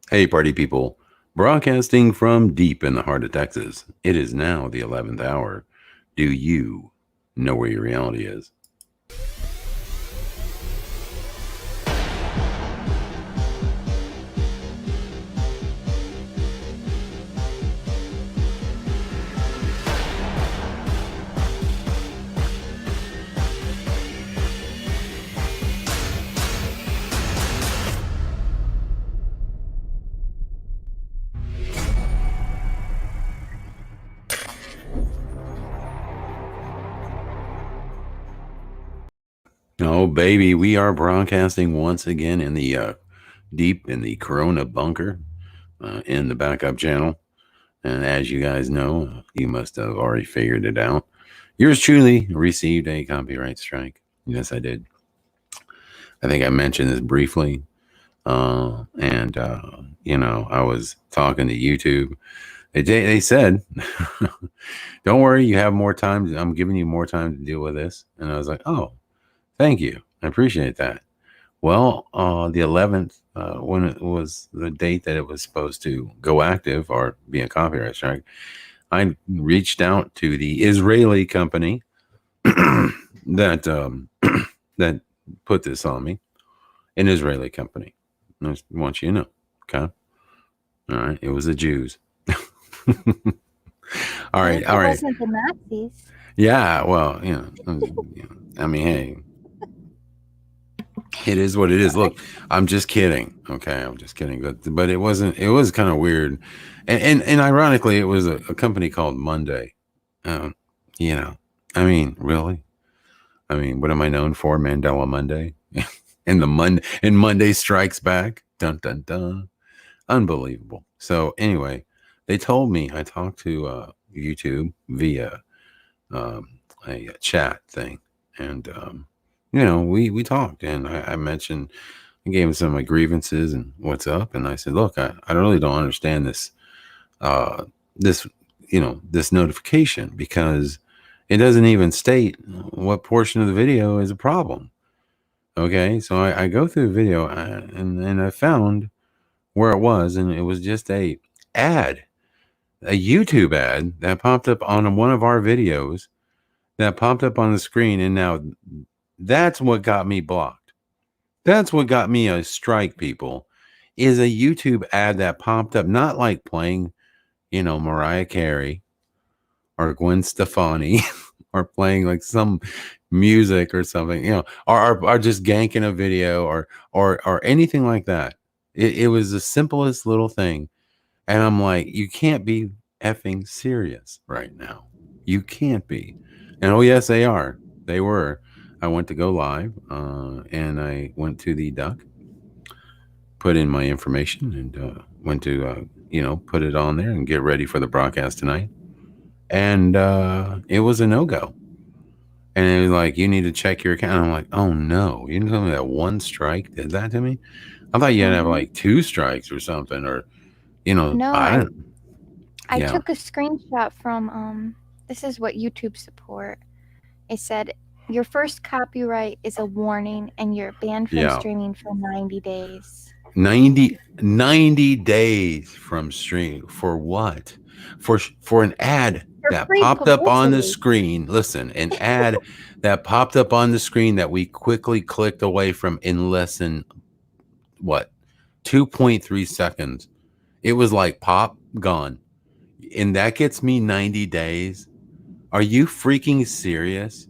Hey, party people. Broadcasting from deep in the heart of Texas. It is now the 11th hour. Do you know where your reality is? Oh, baby, we are broadcasting once again in the deep in the Corona bunker in the backup channel. And as you guys know, you must have already figured it out. Yours truly received a copyright strike. Yes, I did. I think I mentioned this briefly. And I was talking to YouTube. They said, don't worry, you have more time. I'm giving you more time to deal with this. And I was like, oh, thank you. I appreciate that. Well, the 11th, when it was the date that it was supposed to go active or be a copyright strike, I reached out to the Israeli company that that put this on me, an Israeli company. I just want you to know, okay? All right, it was the Jews. All right, all It right. wasn't the Nazis. Yeah, well, I mean, hey, it is what it is. Look, I'm just kidding. Okay, I'm just kidding. But it wasn't. It was kind of weird, and ironically, it was a company called Monday. Um, you know, I mean, really. I mean, what am I known for? Mandela Monday, and Monday Strikes Back. Dun dun dun. Unbelievable. So anyway, they told me I talked to YouTube via um, a chat thing, and we talked, and I mentioned, I gave him some of my grievances and what's up, and I said, look, I really don't understand uh, this this notification because it doesn't even state what portion of the video is a problem. Okay, so I go through the video and I found where it was, and it was just ad, a YouTube ad that popped up on one of our videos that popped up on the screen, and now that's what got me blocked. That's what got me a strike, people, is a YouTube ad that popped up, not like playing, Mariah Carey or Gwen Stefani or playing like some music or something, or just ganking a video or anything like that. It was the simplest little thing. And I'm like, you can't be effing serious right now. You can't be. And oh, yes, they are. They were. I went to go live and I went to the duck, put in my information, and went to, put it on there and get ready for the broadcast tonight. And it was a no go. And it was like, you need to check your account. I'm like, oh no, you didn't tell me that one strike did that to me. I thought you had to have Mm-hmm. like two strikes or something, or, No, I don't, I yeah. took a screenshot from this is what YouTube support. It said your first copyright is a warning and you're banned from Yeah. streaming for 90 days. 90 days from stream for what? For an ad For that free popped up on the publicity. screen. Listen, an ad that popped up on the screen that we quickly clicked away from in less than what? 2.3 seconds. It was like pop, gone. And that gets me 90 days. Are you freaking serious?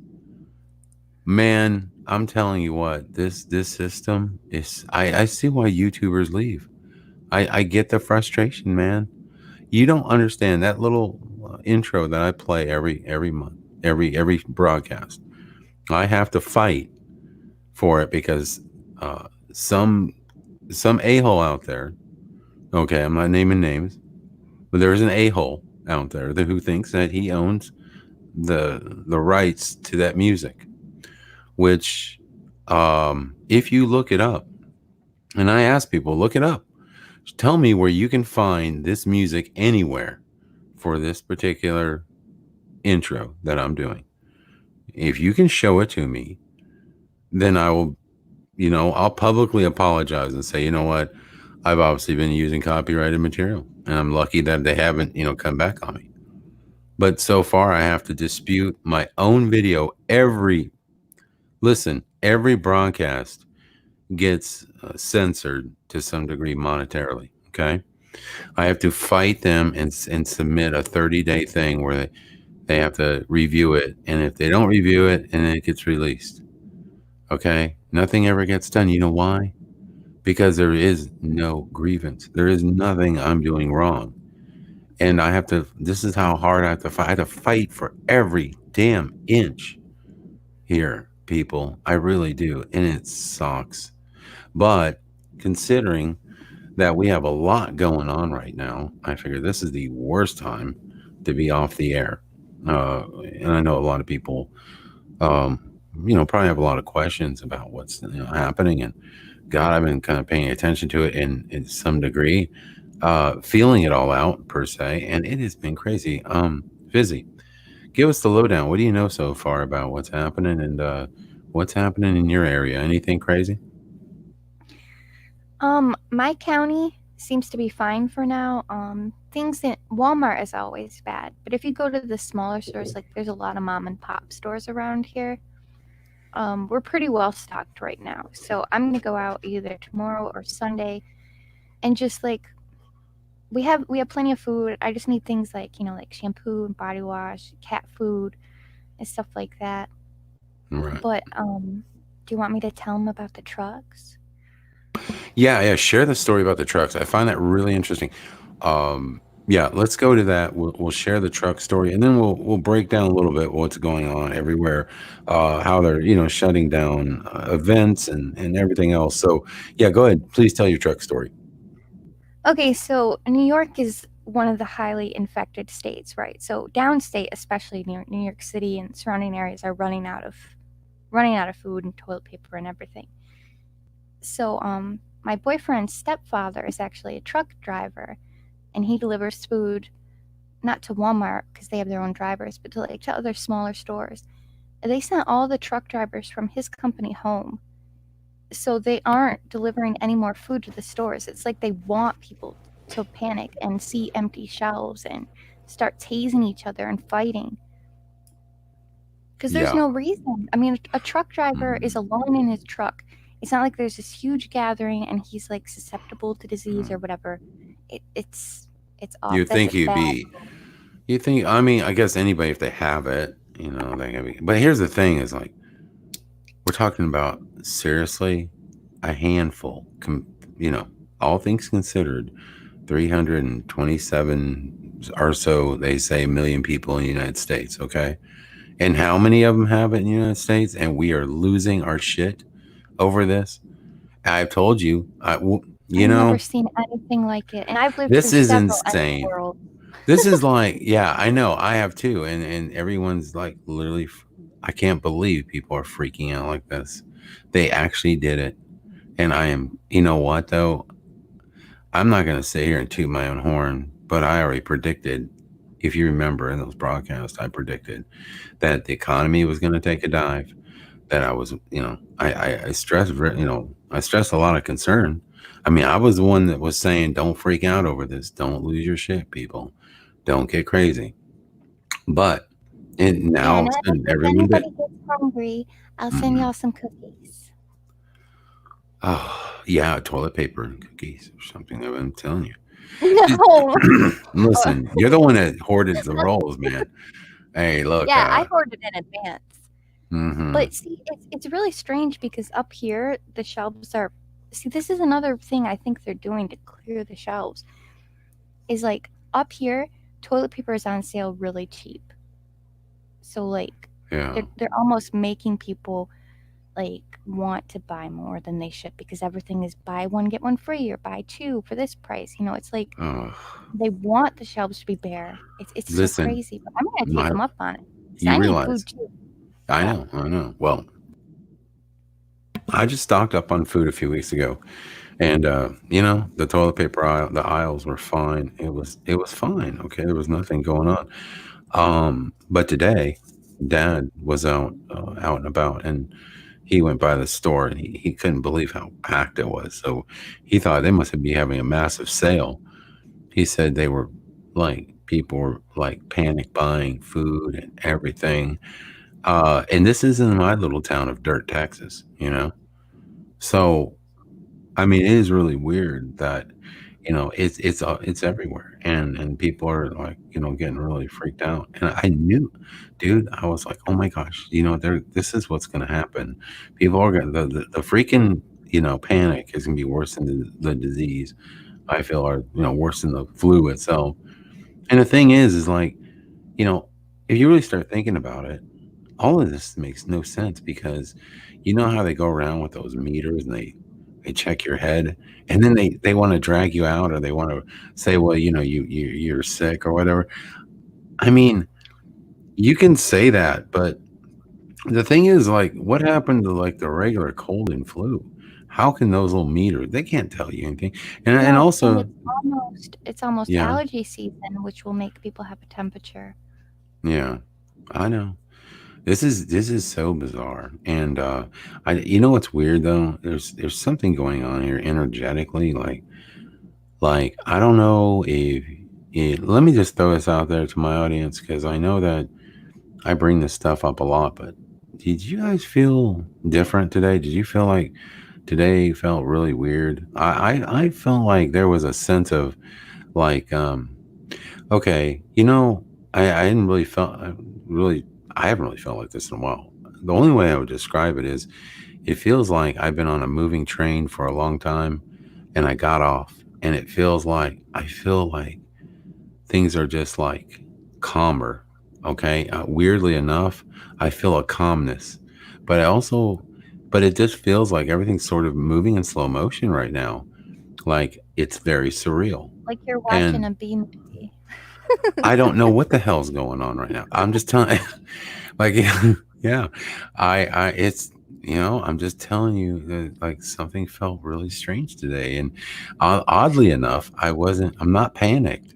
Man, I'm telling you what, this system is, I see why YouTubers leave. I get the frustration, man. You don't understand that little intro that I play every month, every broadcast. I have to fight for it because uh, some some a hole out there. Okay, I'm not naming names, but there is an a hole out there who thinks that he owns the rights to that music. Which, if you look it up, and I ask people, look it up. Tell me where you can find this music anywhere for this particular intro that I'm doing. If you can show it to me, then I will, I'll publicly apologize and say, you know what? I've obviously been using copyrighted material, and I'm lucky that they haven't, come back on me. But so far, I have to dispute my own video. Every broadcast gets censored to some degree monetarily. Okay. I have to fight them and submit a 30-day thing where they have to review it. And if they don't review it, and it gets released. Okay. Nothing ever gets done. You know why? Because there is no grievance. There is nothing I'm doing wrong. And this is how hard I have to fight. I have to fight for every damn inch here, people. I really do. And it sucks. But considering that we have a lot going on right now, I figure this is the worst time to be off the air. And I know a lot of people, probably have a lot of questions about what's happening. And God, I've been kind of paying attention to it in some degree, feeling it all out per se, and it has been crazy. Fizzy, give us the lowdown. What do you know so far about what's happening and what's happening in your area? Anything crazy? My county seems to be fine for now. Things in Walmart is always bad, but if you go to the smaller stores, like there's a lot of mom and pop stores around here. We're pretty well stocked right now, so I'm gonna go out either tomorrow or Sunday, and just like we have plenty of food. I just need things like like shampoo and body wash, cat food, and stuff like that. Right. But do you want me to tell them about the trucks? Yeah. Share the story about the trucks. I find that really interesting. Yeah, let's go to that. We'll share the truck story, and then we'll break down a little bit what's going on everywhere, how they're shutting down events and everything else. So yeah, go ahead. Please tell your truck story. Okay, so New York is one of the highly infected states, right? So downstate, especially near New York City and surrounding areas, are running out of food and toilet paper and everything. So my boyfriend's stepfather is actually a truck driver, and he delivers food not to Walmart because they have their own drivers, but to other smaller stores. And they sent all the truck drivers from his company home, so they aren't delivering any more food to the stores. It's like they want people to panic and see empty shelves and start tasing each other and fighting. Because there's Yeah. no reason. I mean, a truck driver is alone in his truck. It's not like there's this huge gathering and he's like susceptible to disease or whatever. It's off. You That's think a you'd bad. be? You think? I mean, I guess anybody if they have it, they can be. But here's the thing: is like we're talking about seriously a handful. All things considered, 327 or so they say million people in the United States. Okay, and how many of them have it in the United States? And we are losing our shit over this. I've told you, I've never seen anything like it, and I've lived this through is several ends of the insane. world. This is like, yeah, I know, I have too, and everyone's like, literally, I can't believe people are freaking out like this. They actually did it, and I am. You know what though? I'm not gonna sit here and toot my own horn, but I already predicted. If you remember in those broadcasts, I predicted that the economy was going to take a dive. That I was, I stressed, I stressed a lot of concern. I mean, I was the one that was saying, "Don't freak out over this. Don't lose your shit, people. Don't get crazy." But now all of a sudden, If everyone did. anybody gets hungry, I'll send y'all some cookies. Oh yeah, toilet paper and cookies or something. I'm telling you. No. Listen, you're the one that hoarded the rolls, man. Hey, look. Yeah, I hoarded in advance. Mm-hmm. But see, it's really strange because up here the shelves are. See, this is another thing I think they're doing to clear the shelves. Is like up here, toilet paper is on sale really cheap. So like, Yeah. they're almost making people like want to buy more than they should because everything is buy one get one free or buy two for this price. It's like they want the shelves to be bare. It's so Listen, crazy, but I'm gonna take them up on it. You I realize? need food too. I know. Well, I just stocked up on food a few weeks ago, and the toilet paper aisle, the aisles were fine. It was fine. Okay, there was nothing going on. But today, Dad was out and about, and he went by the store and he couldn't believe how packed it was. So he thought they must be having a massive sale. He said they were like people were like panic buying food and everything. And this is in my little town of Dirt, Texas, you know? So, I mean, it is really weird that, it's everywhere and people are like, getting really freaked out. And I knew, dude, I was like, oh my gosh, this is what's going to happen. People are going to, the freaking, panic is going to be worse than the disease. I feel are, worse than the flu itself. And the thing is like, you know, if you really start thinking about it, all of this makes no sense because you know how they go around with those meters and they check your head and then they want to drag you out or they want to say, well, you're sick or whatever. I mean, you can say that, but the thing is, like, what happened to like the regular cold and flu? How can those little meters? They can't tell you anything. And No, and also, it's almost yeah, allergy season, which will make people have a temperature. yeah, I know. This is so bizarre, and what's weird though? There's something going on here energetically. Like I don't know if let me just throw this out there to my audience because I know that I bring this stuff up a lot. But did you guys feel different today? Did you feel like today felt really weird? I felt like there was a sense of like okay, I didn't really felt I haven't really felt like this in a while. The only way I would describe it is it feels like I've been on a moving train for a long time and I got off and it feels like I feel like things are just like calmer. Okay. Weirdly enough, I feel a calmness, but but it just feels like everything's sort of moving in slow motion right now. Like it's very surreal. Like you're watching And a B movie. I don't know what the hell's going on right now. I'm just telling, like, yeah, it's, I'm just telling you that like something felt really strange today. And oddly enough, I'm not panicked.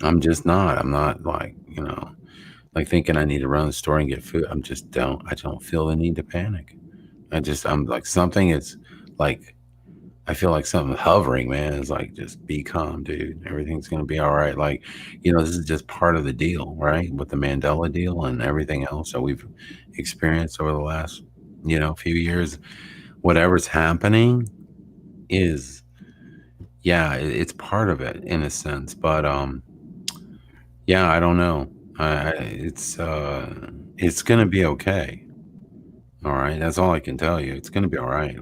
I'm just not. I'm not like, like thinking I need to run the store and get food. I don't feel the need to panic. I'm like something is like, I feel like something hovering, man. It's like, just be calm, dude. Everything's going to be all right. Like, this is just part of the deal, right? With the Mandela deal and everything else that we've experienced over the last, few years. Whatever's happening is, yeah, it's part of it in a sense. But, yeah, I don't know. It's going to be okay. All right. That's all I can tell you. It's going to be all right.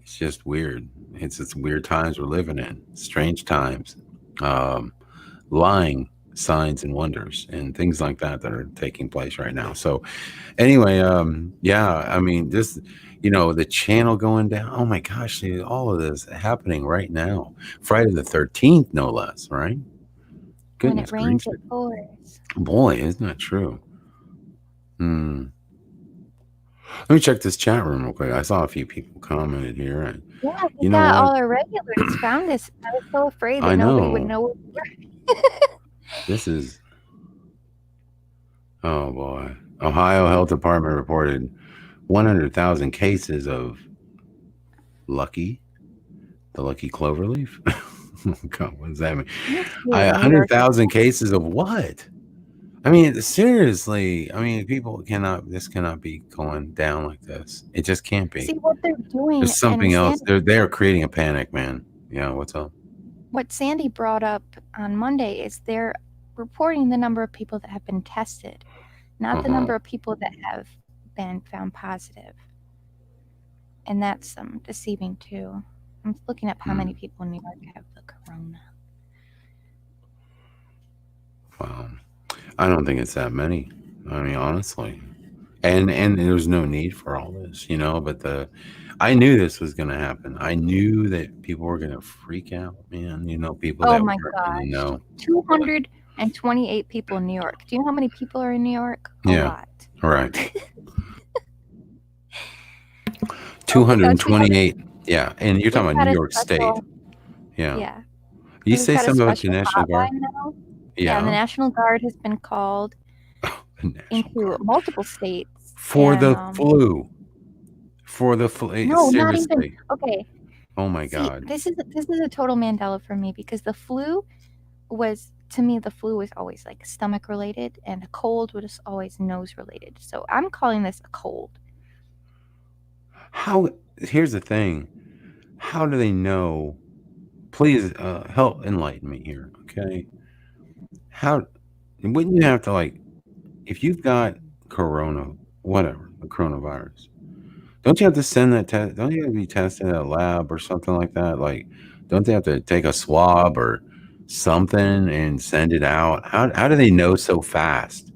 It's just weird. It's weird times we're living in, strange times, um, lying signs and wonders, and things like that are taking place right now. So anyway, yeah, I mean, this, the channel going down. Oh my gosh, dude, all of this happening right now, Friday the 13th, no less. Right? When Goodness it rains, gracious, it pours. boy, isn't that true? Hmm. Let me check this chat room real quick. I saw a few people commented here, and Yeah, we you know got what? all our regulars found us. I was so afraid I that nobody would know know what we were. this is. Oh boy. Ohio Health Department reported 100,000 cases of lucky, the lucky clover leaf. God, what does that mean? This year in New York, 100,000 cases of what? I mean, seriously. I mean, this cannot be going down like this. It just can't see be. what they're doing, There's and something else. They're creating a panic, man. Yeah, what's up? what Sandy brought up on Monday is they're reporting the number of people that have been tested, not the number of people that have been found positive. And that's deceiving too. I'm looking up how many people in New York have the corona. Wow. I don't think it's that many. I mean, honestly. And there's no need for all this, but I knew this was going to happen. I knew that people were going to freak out, man. People Oh that my were going to gosh. know. 228 people in New York. Do you know how many people are in New York? A Yeah. lot. Right. 228. Yeah. And you're talking about New York State. Yeah. Yeah. You say something about the National Guard? Now. Yeah. The National Guard has been called into multiple states for the flu. for the flu. No, not even. Seriously. Okay. Oh my See, God. this is a total Mandela for me because the flu was, to me, the flu was always like stomach related, and a cold was always nose related. So I'm calling this a cold. How? Here's the thing. How do they know? Please help enlighten me here. Okay. How? Wouldn't you have to, like, if you've got corona, whatever, the coronavirus, don't you have to send that test? Don't you have to be tested at a lab or something like that? Like, don't they have to take a swab or something and send it out? How do they know so fast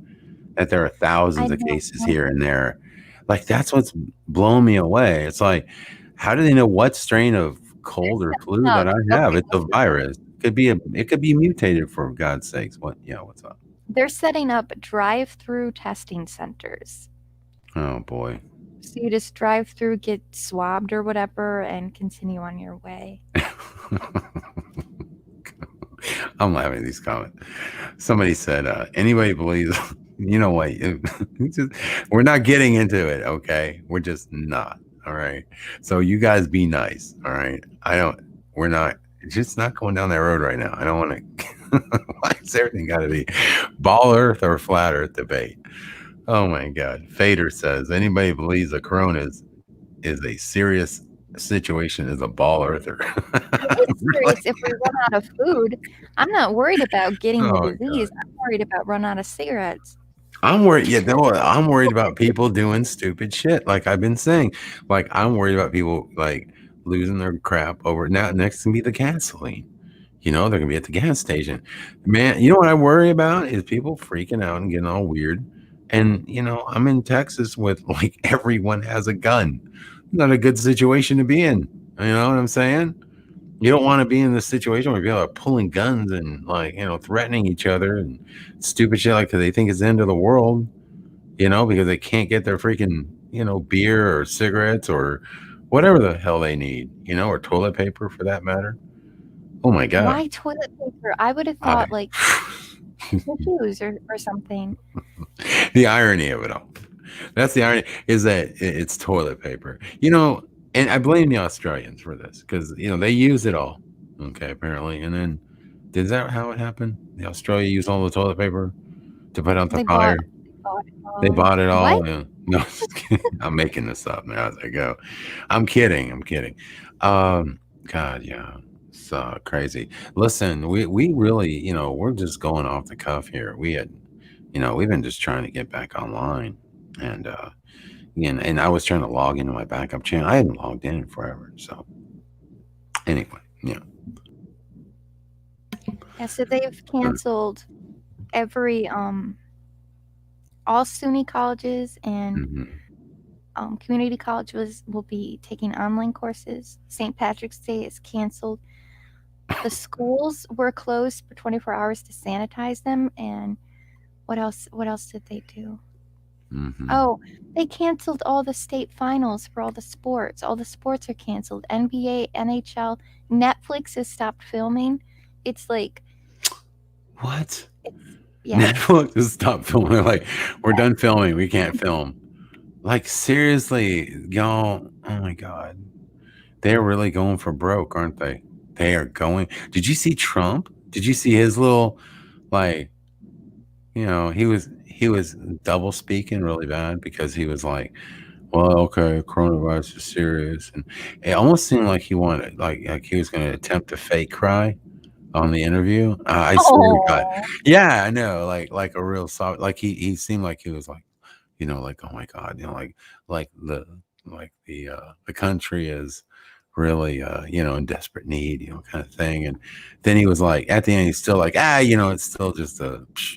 that there are I thousands of don't cases know. here and there? Like, that's what's blowing me away. It's like, how do they know what strain of cold or flu No, that I have? okay. It's a virus. It could be mutated, for God's sakes. What? Yeah, what's up? They're setting up drive-through testing centers. Oh boy. So you just drive through, get swabbed or whatever, and continue on your way. I'm laughing at these comments. Somebody said, anybody believes, you know what? We're not getting into it, okay? We're just not. All right. So you guys be nice. All right. We're not, just not going down that road right now. I don't want to. Why is everything got to be ball earth or flat earth debate? Oh my God. Fader says, anybody believes the corona is a serious situation is a ball earther. It's serious if we run out of food. I'm not worried about getting the Oh, disease. I'm worried about running out of cigarettes. I'm worried. Yeah, no, I'm worried about people doing stupid shit. Like I've been saying, like I'm worried about people like losing their crap over now. Next to me, the gasoline. You know, they're gonna be at the gas station. Man, you know what I worry about is people freaking out and getting all weird. And you know, I'm in Texas with like everyone has a gun. Not a good situation to be in. You know what I'm saying? You don't want to be in this situation where people are pulling guns and like, you know, threatening each other and stupid shit like 'cause they think it's the end of the world, you know, because they can't get their freaking, you know, beer or cigarettes or whatever the hell they need, you know, or toilet paper for that matter. Oh my God. Why toilet paper? I would have thought like tissues or something. The irony of it all. That's the irony is that it's toilet paper, you know, and I blame the Australians for this because, you know, they use it all. Okay, apparently. And then, is that how it happened? The Australia used all the toilet paper to put out the They fire. bought it all. They bought it all. What? Yeah. No, just kidding. I'm making this up now as I go. I'm kidding. God, yeah, it's crazy. Listen, we really, you know, we're just going off the cuff here. We had, you know, we've been just trying to get back online, and and I was trying to log into my backup channel. I hadn't logged in forever. So anyway, yeah. Yeah, so they've canceled every all SUNY colleges and community colleges will be taking online courses. St. Patrick's Day is canceled. The schools were closed for 24 hours to sanitize them. And what else did they do? Oh, they canceled all the state finals for all the sports. All the sports are canceled. NBA, NHL, Netflix has stopped filming. It's like, what? Yeah. Netflix has stopped filming. They're like, we're done filming. We can't film. Like, seriously, y'all. Oh my God. They're really going for broke, aren't they? They are going. Did you see Trump? Did you see his little, like, you know, he was double speaking really bad because he was like, well, okay, coronavirus is serious. And it almost seemed like he wanted, like he was going to attempt a fake cry on the interview. I swear to God. Yeah, I know. Like a real soft, like he seemed like he was like, you know, like, oh my God, you know, like the country is really, you know, in desperate need, you know, kind of thing. And then he was like, at the end, he's still like, you know, it's still just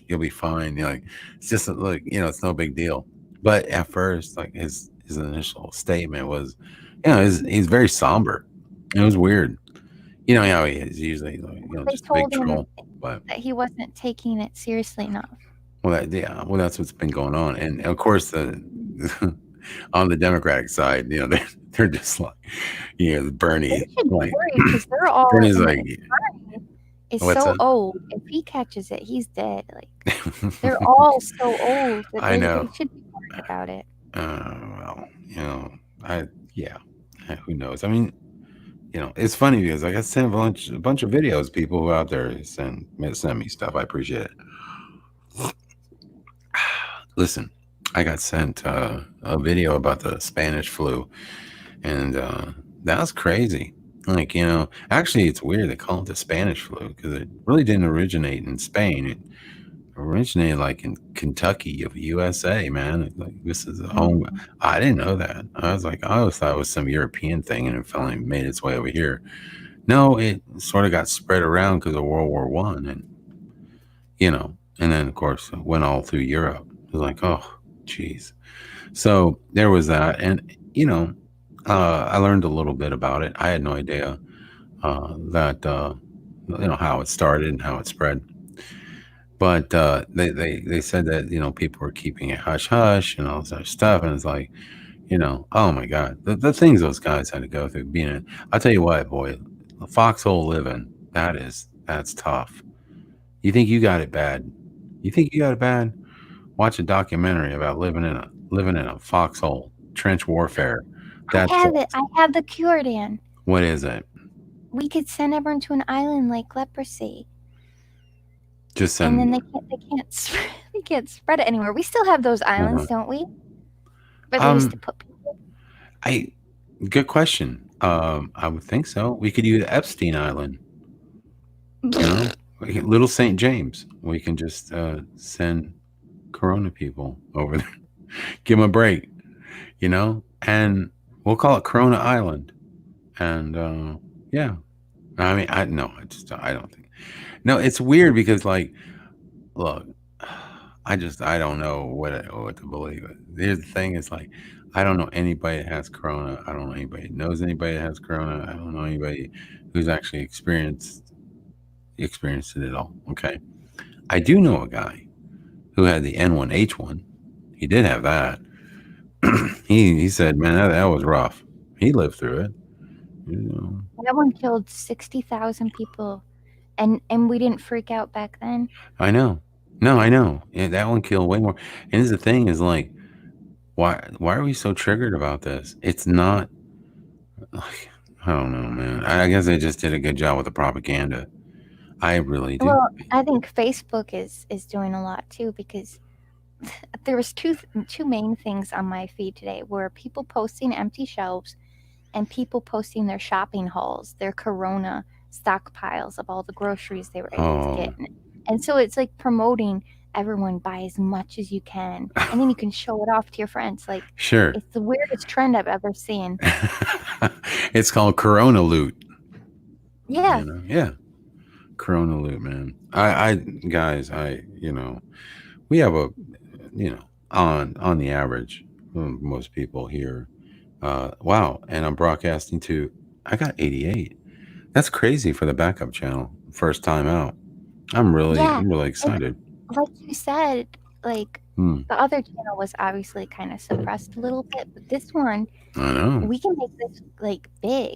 you'll be fine. You know, like, it's just like, you know, it's no big deal. But at first, like his initial statement was, you know, he's very somber. It was weird. You know how he is usually, like, you know, they just a big told him troll. But that he wasn't taking it seriously enough. well, that's what's been going on. And of course, on the Democratic side, you know, they're just like, you know, Bernie. They should be like, worried because they're all. Bernie's like, Bernie is what's so that? old. If he catches it, he's dead. Like they're all so old. That I know. They should be worried about it. Well, you know, I yeah, who knows? I mean, it's funny because like I sent a bunch of videos. People who out there send me stuff. I appreciate it. Listen, I got sent a video about the Spanish flu, and that was crazy. Like, actually, it's weird they call it the Spanish flu because it really didn't originate in Spain. It originated like in Kentucky of USA, man. Like this is a home. Mm. I didn't know that. I was like, I always thought it was some European thing, and it finally made its way over here. No, it sort of got spread around because of World War One, and then of course it went all through Europe. It was like, oh, geez. So there was that, and I learned a little bit about it. I had no idea that how it started and how it spread. But they said that people were keeping it hush hush and all this other stuff, and it's like, oh my god, the things those guys had to go through being in. I'll tell you what, boy, the foxhole living, that's tough. You think you got it bad? You think you got it bad? Watch a documentary about living in a foxhole, trench warfare. I That's have it. I have the cure, Dan. what is it? We could send everyone to an island like leprosy, Just and then send. they can't spread it anywhere. We still have those islands, don't we? Where they used to put people. I Good question. I would think so. We could use Epstein Island. Little St. James. We can just send Corona people over there. Give them a break, and we'll call it Corona Island. And yeah, I mean, I don't think. No, it's weird because like, look, I don't know what to believe. Here's the thing: is like, I don't know anybody that has Corona. I don't know anybody that knows anybody that has Corona. I don't know anybody who's actually experienced it at all. Okay, I do know a guy who had the N1H1. He did have that. He said, man, that was rough. He lived through it. That one killed 60,000 people, and we didn't freak out back then. I know. No, I know. Yeah, that one killed way more. And here's the thing: is like, why are we so triggered about this? It's not. Like, I don't know, man. I guess they just did a good job with the propaganda. I really do. Well, I think Facebook is doing a lot too, because there was two main things on my feed today were people posting empty shelves and people posting their shopping hauls, their Corona stockpiles of all the groceries they were able to get. And so it's like promoting everyone buy as much as you can, and then you can show it off to your friends. Like, Sure. it's the weirdest trend I've ever seen. It's called Corona loot. Yeah. Yeah. Corona loot, man. Guys, we have a, on the average, most people here. Wow. And I'm broadcasting I got 88. That's crazy for the backup channel. First time out. I'm really excited. And like you said, like the other channel was obviously kind of suppressed a little bit, but this one, I know, we can make this like big.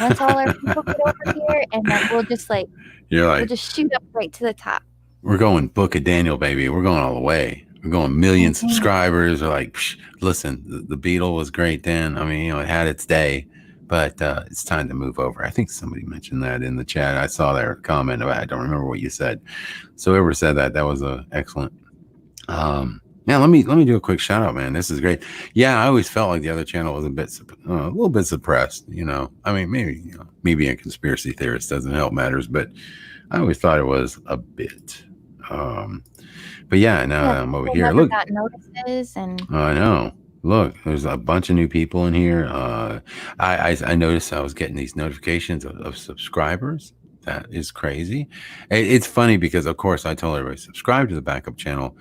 Once all our people get over here, and then we'll just we'll just shoot up right to the top. We're going Book of Daniel, baby. We're going all the way. We're going million subscribers. We're like, listen, the Beetle was great then. I mean, it had its day, but it's time to move over. I think somebody mentioned that in the chat. I saw their comment about it. I don't remember what you said. So whoever said that was excellent. Yeah, let me do a quick shout out, man. This is great. Yeah, I always felt like the other channel was a little bit suppressed. I mean, maybe me being a conspiracy theorist doesn't help matters, but I always thought it was a bit. But yeah, now I'm over here. Look, got notices, and I know. Look, there's a bunch of new people in here. I noticed I was getting these notifications of subscribers. That is crazy. It's funny because, of course, I told everybody subscribe to the backup channel.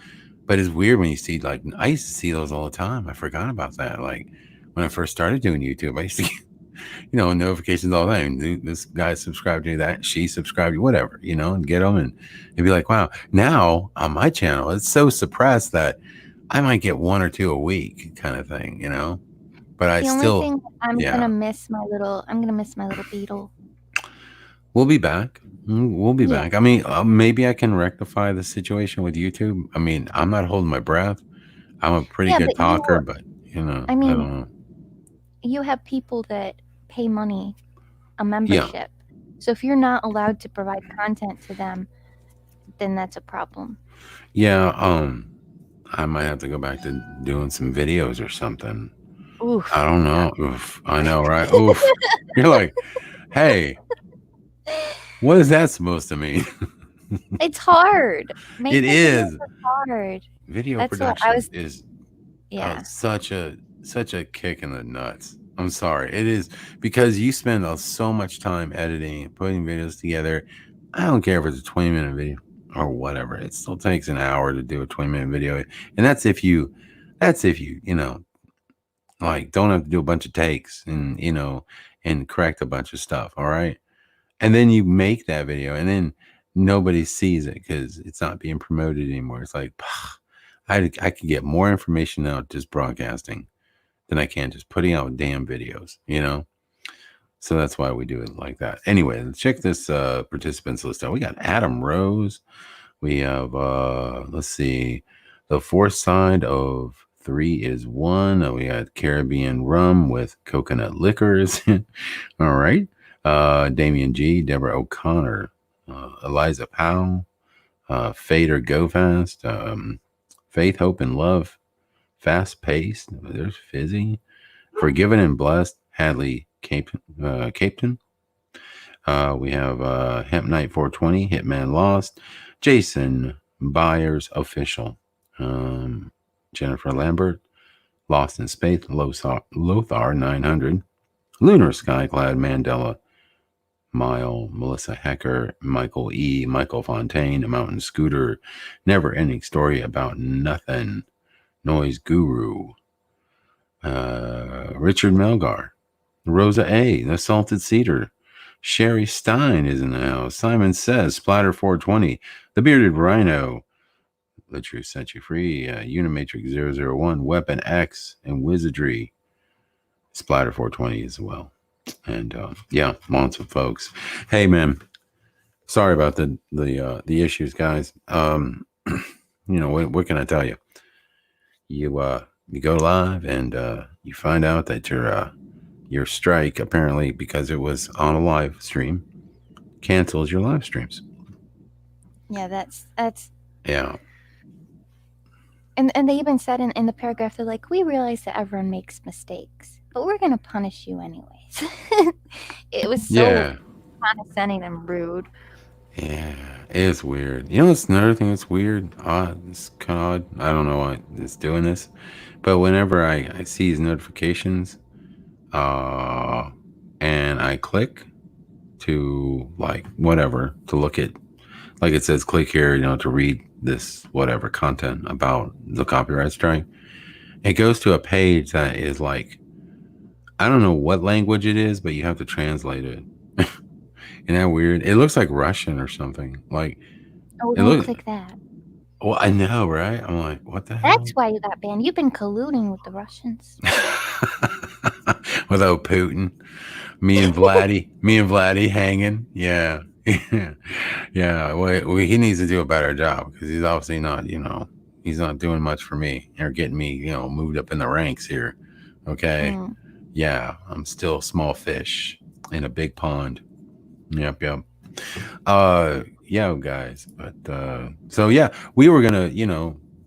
But it's weird when you see, like, I used to see those all the time. I forgot about that. Like, when I first started doing YouTube, I used to get, notifications all the time. This guy subscribed to that. She subscribed to whatever, and get them. And it'd be like, wow. Now, on my channel, it's so suppressed that I might get one or two a week kind of thing, But I still. The only thing I'm gonna miss my little Beetle. We'll be back. We'll be back. I mean, maybe I can rectify the situation with YouTube. I mean, I'm not holding my breath. I'm a pretty good talker, but I don't know. you have people that pay money, a Yeah. membership. So if you're not allowed to provide content to them, then that's a problem. Yeah. I might have to go back to doing some videos or something. Oof. I don't know. Oof. I know, right? Oof. You're like, hey, what is that supposed to mean? It's hard. It Making is. videos is hard. Video That's what I production was. is Yeah. such a kick in the nuts. I'm sorry. It is, because you spend so much time editing, putting videos together. I don't care if it's a 20-minute video or whatever. It still takes an hour to do a 20-minute video. And that's if you, like, don't have to do a bunch of takes and, and correct a bunch of stuff. All right. And then you make that video and then nobody sees it because it's not being promoted anymore. It's like, I could get more information out just broadcasting than I can just putting out damn videos, So that's why we do it like that. Anyway, let's check this participants list out. We got Adam Rose. We have, let's see, the fourth side of 3 is 1. We got Caribbean rum with coconut liquors. All right. Damian G, Deborah O'Connor, Eliza Powell, Fade or Go Fast, Faith, Hope, and Love, Fast Paced. There's Fizzy, Forgiven and Blessed, Hadley Captain. We have Hemp Night 420, Hitman Lost, Jason Byers Official, Jennifer Lambert, Lost in Space, Lothar 900, Lunar Skyclad Mandela, Mile, Melissa Hecker, Michael E., Michael Fontaine, Mountain Scooter, Never Ending Story About Nothing, Noise Guru, Richard Melgar, Rosa A., The Salted Cedar, Sherry Stein is in the house, Simon Says, Splatter 420, The Bearded Rhino, The Truth Set You Free, Unimatrix 001, Weapon X, and Wizardry, Splatter 420 as well. And yeah, lots of folks. Hey man, sorry about the issues, guys. What can I tell you? You go live and you find out that your strike, apparently because it was on a live stream, cancels your live streams. Yeah, that's Yeah. and they even said in the paragraph, they're like, we realize that everyone makes mistakes, but we're gonna punish you anyways. It was so condescending and rude. Yeah, it's weird. It's another thing that's weird. It's kind of odd. I don't know why it's doing this, but whenever I see these notifications, and I click to, like, whatever, to look at, like it says, click here, to read this whatever content about the copyright strike. It goes to a page that is like, I don't know what language it is, but you have to translate it. Isn't that weird? It looks like Russian or something. Like, Oh, don't click that. Well, I know, right? I'm like, what the hell? That's why you got banned. You've been colluding with the Russians. Without Putin. Me and Vladdy hanging. Yeah. Yeah. Well, he needs to do a better job because he's obviously not, he's not doing much for me or getting me, moved up in the ranks here. Okay. Yeah. I'm still small fish in a big pond. Yep. Yeah, guys. But so yeah, we were gonna,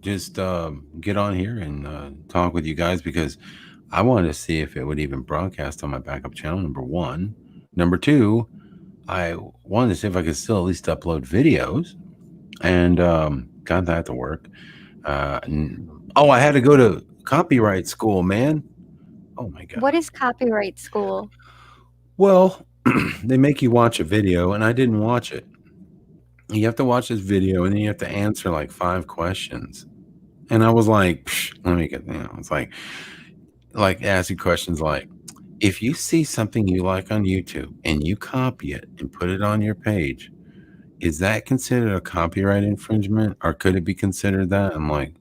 just get on here and talk with you guys because I wanted to see if it would even broadcast on my backup channel, number one. Number two, I wanted to see if I could still at least upload videos, and got that to work. I had to go to copyright school, man. Oh my god. What is copyright school? Well, they make you watch a video, and I didn't watch it. You have to watch this video, and then you have to answer like 5 questions. And I was like, let me get, it's like asking questions like, if you see something you like on YouTube and you copy it and put it on your page, is that considered a copyright infringement, or could it be considered that? I'm like,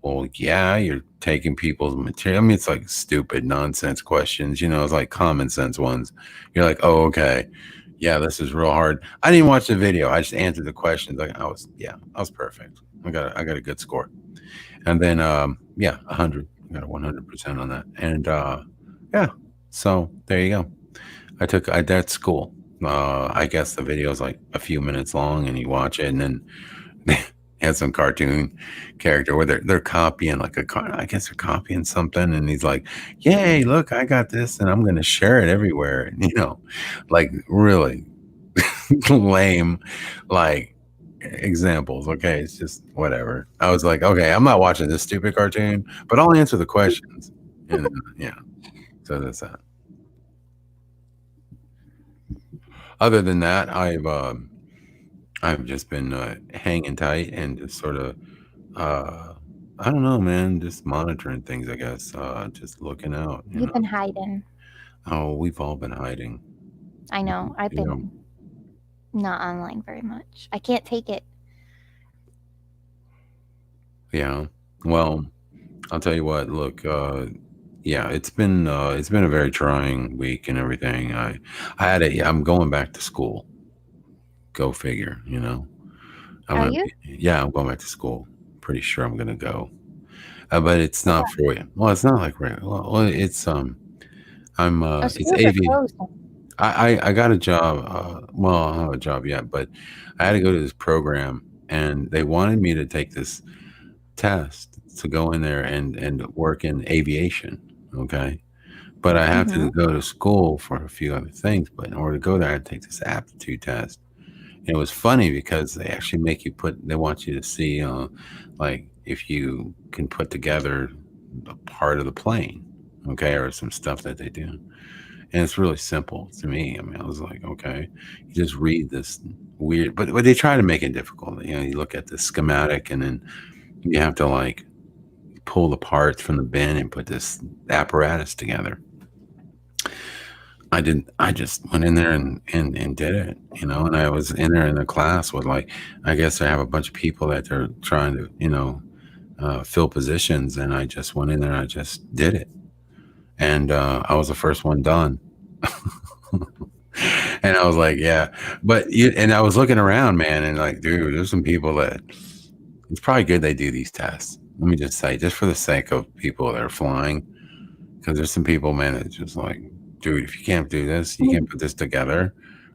well, yeah, you're taking people's material. I mean, it's like stupid nonsense questions, it's like common sense ones. You're like, oh, okay. Yeah, this is real hard. I didn't watch the video. I just answered the questions. Like I was perfect. I got a good score. And then 100. I got a 100% on that. And Yeah. So there you go. That's cool. I guess the video is like a few minutes long, and you watch it, and then they had some cartoon character where they're copying like I guess they're copying something, and he's like, "Yay, look, I got this, and I'm gonna share it everywhere." And, like really lame, like examples. Okay, it's just whatever. I was like, okay, I'm not watching this stupid cartoon, but I'll answer the questions. And yeah, so that's that. Other than that, I've just been hanging tight and just sort of uh, I don't know, man, just monitoring things. I guess just looking out. You've been hiding. Oh, we've all been hiding. I know. I've You know, been not online very much. I can't take it. yeah. Well, I'll tell you what. Look, yeah, it's been a very trying week and everything. I had it. I'm going back to school. Go figure. Are you? Yeah, I'm going back to school. Pretty sure I'm gonna go. But it's What? not for you. Well, it's not like it's Oh, it's schools are AV. closed. I got a job. Well, I don't have a job yet, but I had to go to this program, and they wanted me to take this test to go in there and work in aviation. Okay, but I have Mm-hmm. to go to school for a few other things. But in order to go there, I had to take this aptitude test. And it was funny because they actually make you they want you to see, like, if you can put together a part of the plane, okay, or some stuff that they do. And it's really simple to me. I mean, I was like, okay, you just read this weird, but they try to make it difficult. You look at the schematic, and then you have to like pull the parts from the bin and put this apparatus together. I just went in there and did it, and I was in there in the class with like, I guess I have a bunch of people that they're trying to, fill positions, and I just went in there and I just did it. And I was the first one done. And I was like, yeah, and I was looking around, man, and like, dude, there's some people that it's probably good they do these tests. Let me just say, just for the sake of people that are flying, because there's some people, man, it's just like, dude, if you can't do this, you can't put this together.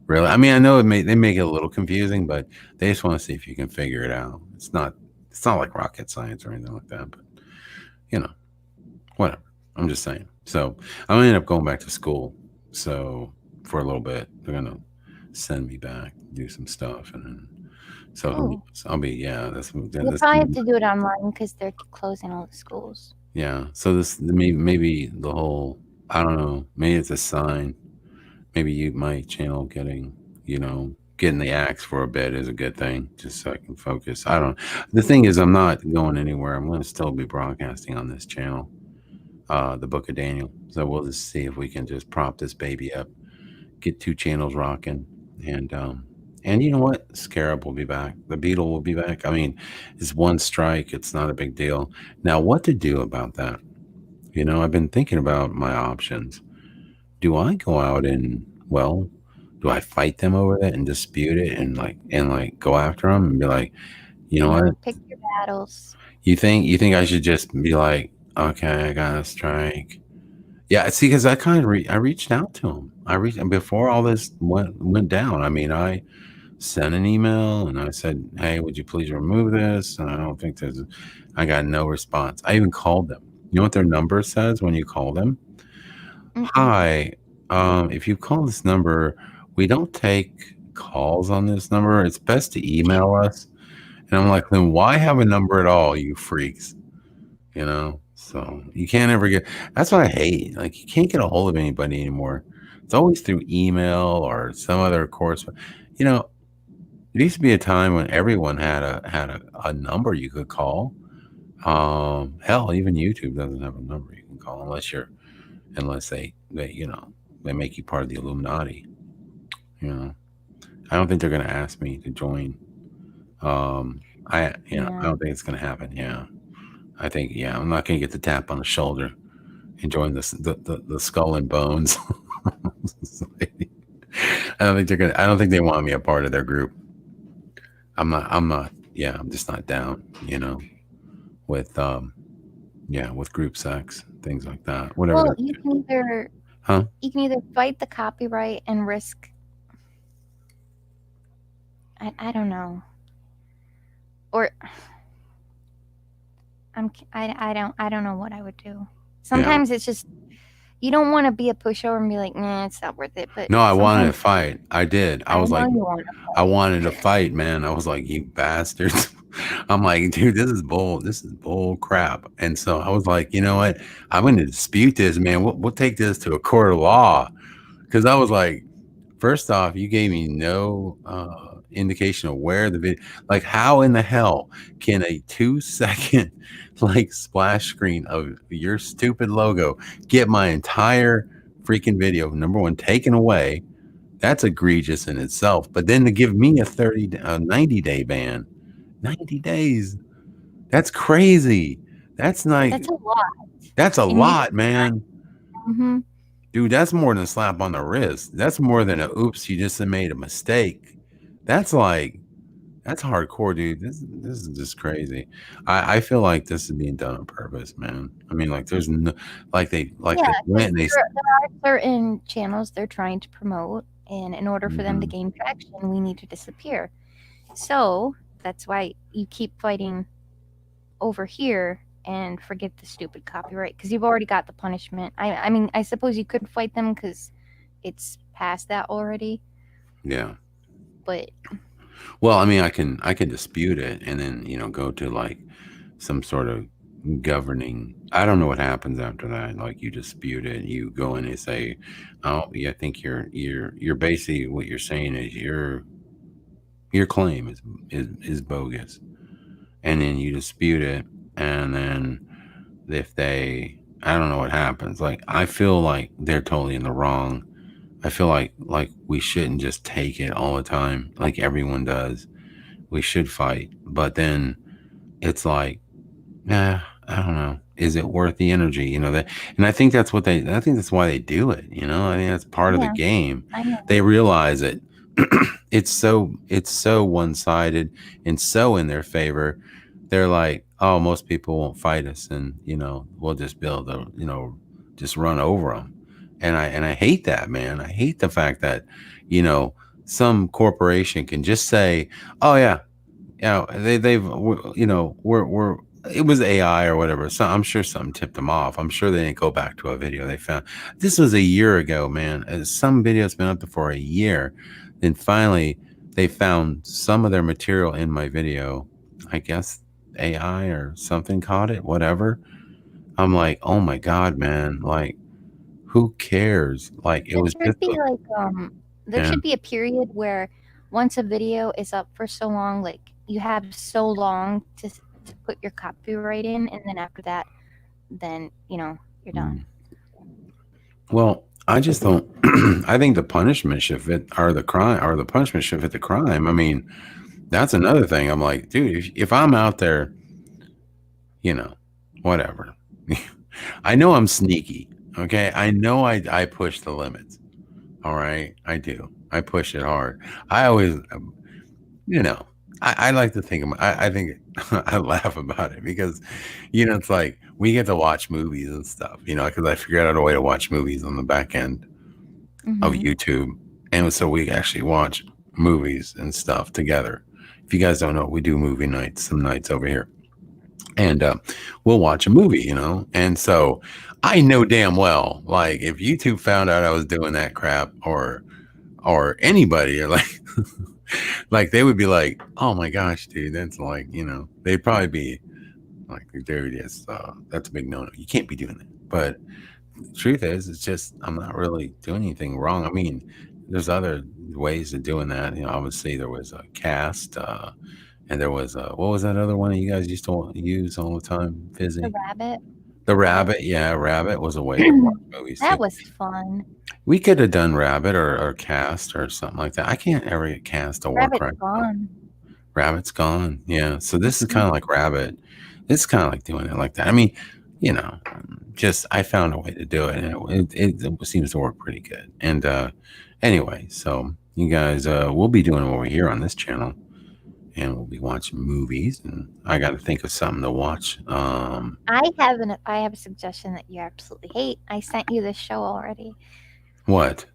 Really? I mean, I know they make it a little confusing, but they just want to see if you can figure it out. It's not like rocket science or anything like that, but you know, whatever. I'm just saying. So I'm gonna end up going back to school. So for a little bit, they're gonna send me back, do some stuff, and then Oh, I'll be yeah. you'll probably have to do it online because they're closing all the schools. Yeah. So this maybe the whole I don't know. Maybe it's a sign. Maybe my channel getting the axe for a bit is a good thing, just so I can focus. I don't. The thing is, I'm not going anywhere. I'm going to still be broadcasting on this channel, the Book of Daniel. So we'll just see if we can just prop this baby up, get two channels rocking, and you know what? Scarab will be back. The Beetle will be back. I mean, it's one strike. It's not a big deal. Now, what to do about that? I've been thinking about my options. Do I go out and, well, do I fight them over that and dispute it and go after them and be like, you know what? Pick your battles. You think I should just be like, okay, I got a strike. Yeah, see, because I kind of I reached out to him. I reached before all this went down. I mean, I sent an email and I said, hey, would you please remove this? And I don't think I got no response. I even called them. You know what their number says when you call them? Mm-mm. Hi, if you call this number, we don't take calls on this number. It's best to email us. And I'm like, then why have a number at all, you freaks? So you can't ever that's what I hate. Like, you can't get a hold of anybody anymore. It's always through email or some other course. You know, there used to be a time when everyone had a number you could call. Hell, even YouTube doesn't have a number you can call unless they make you part of the Illuminati. You know, I don't think they're going to ask me to join. I Yeah. don't think it's going to happen. Yeah, I think I'm not going to get the tap on the shoulder and join the Skull and Bones. Society. I don't think they want me a part of their group. I'm not. Yeah, I'm just not down. With with group sex, things like that. Whatever. Well, you can either Huh? You can either fight the copyright and risk. I don't know, or I don't know what I would do. Yeah. Sometimes it's just you don't want to be a pushover and be like, nah, it's not worth it. But No, I wanted to sometimes fight. I did. I I was know like, you want to I fight. wanted to fight, man. I was like, you bastards. I'm like, dude, this is bull. This is bull crap. And so I was like, you know what? I'm going to dispute this, man. We'll take this to a court of law. Because I was like, first off, you gave me no indication of where the video, like, how in the hell can a 2 second like splash screen of your stupid logo get my entire freaking video, number one, taken away? That's egregious in itself. But then to give me a 90-day ban, 90 days, that's crazy. That's not, That's a lot. that's a And you lot, man. hmm Dude, that's more than a slap on the wrist. That's more than a oops, you just made a mistake. That's like, that's hardcore, dude. This is just crazy. I feel like this is being done on purpose, man. I mean, like there's no, like Yeah, they went because and they there are certain channels they're trying to promote, and in order for them to Mhm. gain traction, we need to disappear. So that's why you keep fighting over here and forget the stupid copyright because you've already got the punishment. I mean, I suppose you could fight them because it's past that already, Yeah. but Well, I mean, I can dispute it and then, go to like some sort of governing. I don't know what happens after that. Like you dispute it, you go in and say, "Oh, yeah, I think you're basically what you're saying is your claim is bogus," and then you dispute it, and then if they, I don't know what happens. Like I feel like they're totally in the wrong. I feel like we shouldn't just take it all the time, like everyone does. We should fight, but then it's like, nah, I don't know. Is it worth the energy? That, and I think that's what they. I think that's why they do it. I think that's part of the yeah, game. I know. They realize it. It's so one sided and so in their favor. They're like, oh, most people won't fight us, and we'll just build a, just run over them. And I hate that, man. I hate the fact that, some corporation can just say, oh yeah, we're it was AI or whatever. So I'm sure something tipped them off. I'm sure they didn't go back to a video they found. This was a year ago, man. Some video's been up there for a year. Then finally they found some of their material in my video. I guess AI or something caught it, whatever. I'm like, oh my God, man. Like, who cares? Like it There was just should be like there yeah. should be a period where once a video is up for so long, like you have so long to put your copyright in, and then after that, then you're done. Mm. Well, I just don't. I think the punishment should fit, or the crime, or the punishment should fit the crime. I mean, that's another thing. I'm like, dude, if I'm out there, you know, whatever. I know I'm sneaky. Okay, I know I push the limits. All right, I do. I push it hard. I always, you know, I like to think of. I think I laugh about it because, it's like we get to watch movies and stuff. Because I figured out a way to watch movies on the back end of Hmm YouTube. And so we actually watch movies and stuff together. If you guys don't know, we do movie nights some nights over here. And we'll watch a movie, And so I know damn well, like if YouTube found out I was doing that crap or anybody or like like they would be like, oh my gosh, dude, that's like, they'd probably be like, dude, yes, that's a big no-no. You can't be doing that. But the truth is, it's just I'm not really doing anything wrong. I mean, there's other ways of doing that. Obviously there was a cast, and there was what was that other one that you guys used to use all the time? The Fizzy, rabbit. the Rabbit. Rabbit. Yeah, Rabbit was a way to watch movies too. That was fun. We could have done Rabbit or cast or something like that. I can't ever get cast to work Rabbit's right now. gone. Rabbit's gone. Yeah, so this is Mhm. kind of like Rabbit. It's kind of like doing it like that. I mean, you know, just I found a way to do it, and it seems to work pretty good. And anyway, so you guys, we'll be doing it over here on this channel. and we'll be watching movies. And I got to think of something to watch. I have a suggestion that you absolutely hate. I sent you this show already. What?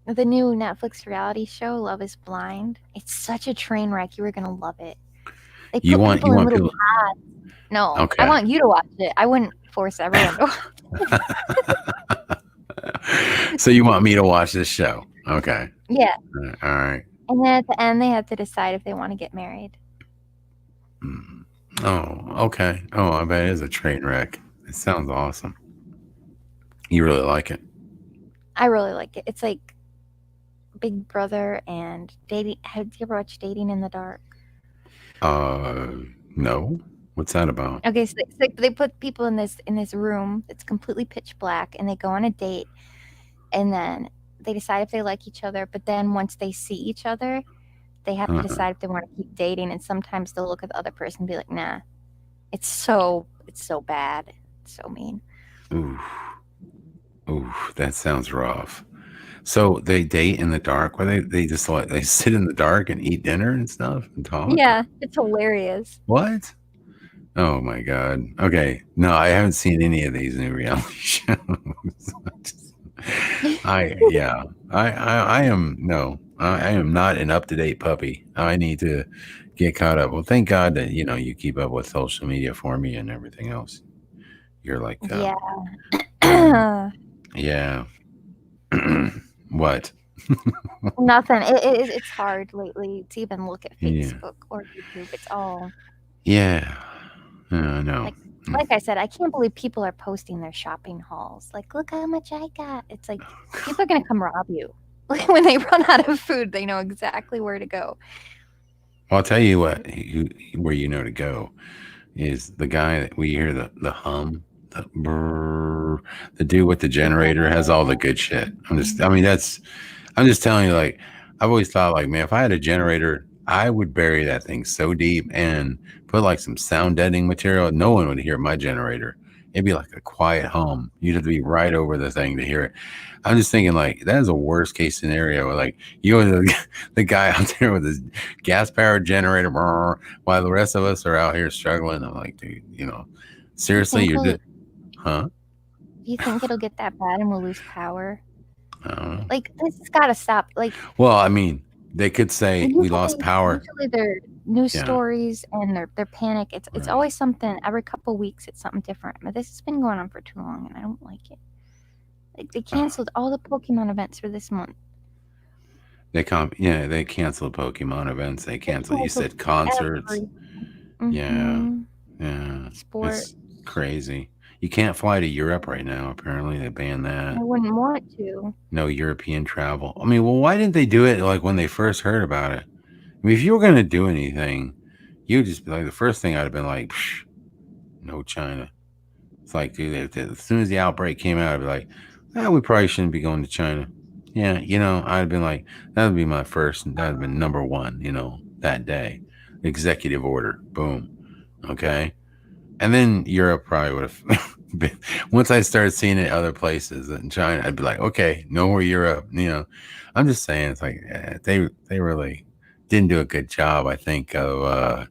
The new Netflix reality show, Love is Blind. It's such a train wreck. You were gonna love it. They You put want people in little people? pods. No, I Okay. want you to watch it. I wouldn't force everyone to watch. So you want me to watch this show? Okay. Yeah. All right. And then at the end, they have to decide if they want to get married. Mm. Oh, okay. Oh, I bet it is a train wreck. It sounds awesome. You really like it? I really like it. It's like Big Brother and dating. Have you ever watched Dating in the Dark? No. What's that about? Okay, so it's like they put people in this room that's completely pitch black, and they go on a date, and then they decide if they like each other. But then once they see each other, they have to Uh-huh. decide if they want to keep dating. And sometimes they'll look at the other person and be like, "Nah, it's so bad, it's so mean." Ooh, ooh, that sounds rough. So they date in the dark, where they just like they sit in the dark and eat dinner and stuff and talk. Yeah, it's hilarious. What? Oh my god. Okay. No, I haven't seen any of these new reality shows. I am no. I am not an up to date puppy. I need to get caught up. Well, thank God that you keep up with social media for me and everything else. You're like Yeah. yeah. What? Nothing. It's hard lately to even look at Yeah. Facebook or YouTube. It's all Yeah. No. like I said, I can't believe people are posting their shopping hauls. Like, look how much I got. It's like people are gonna come rob you. Like when they run out of food, they know exactly where to go. Well, I'll tell you what, where you know to go is the guy that we hear the hum, the brrr, the dude with the generator has all the good shit. I'm just telling you, like, I've always thought, like, man, if I had a generator, I would bury that thing so deep and put like some sound deadening material. No one would hear my generator. It'd be like a quiet hum. You'd have to be right over the thing to hear it. I'm just thinking, like, that is a worst case scenario. Where, like, you and the guy out there with his gas powered generator, brrr, while the rest of us are out here struggling. I'm like, dude, seriously, you're just, huh? Do you think it'll get that bad and we'll lose power? I don't know. Like, this has got to stop. Like, Well, I mean, they could say we lost power. Usually their news stories and their panic. It's Right. always something. Every couple weeks, it's something different. But this has been going on for too long, and I don't like it. Like, they canceled all the Pokemon events for this month. They canceled Pokemon events. They canceled. You said concerts. Yeah. Sport. It's crazy. You can't fly to Europe right now. Apparently, they banned that. I wouldn't want to. No European travel. I mean, well, why didn't they do it like when they first heard about it? I mean, if you were going to do anything, you'd just be like, the first thing I'd have been like, psh, no China. It's like, dude, as soon as the outbreak came out, I'd be like, we probably shouldn't be going to China. Yeah, I'd have been like, that would be my first, that would have been number one, that day. Executive order. Boom. Okay. And then Europe probably would have been, once I started seeing it other places in China, I'd be like, okay, no more Europe. I'm just saying, it's like they really didn't do a good job, I think, of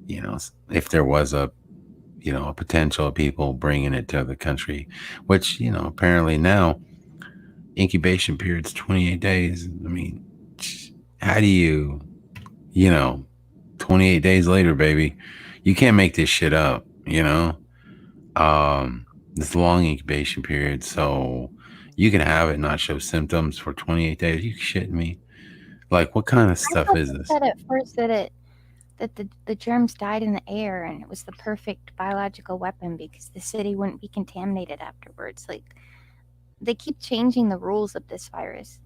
if there was a potential of people bringing it to the country, which apparently now incubation period's 28 days. I mean, how do you 28 days later, baby, you can't make this shit up. This long incubation period, so you can have it and not show symptoms for 28 days. You shitting me? Like, what kind of stuff is this? I said at first that the germs died in the air and it was the perfect biological weapon because the city wouldn't be contaminated afterwards. Like, they keep changing the rules of this virus.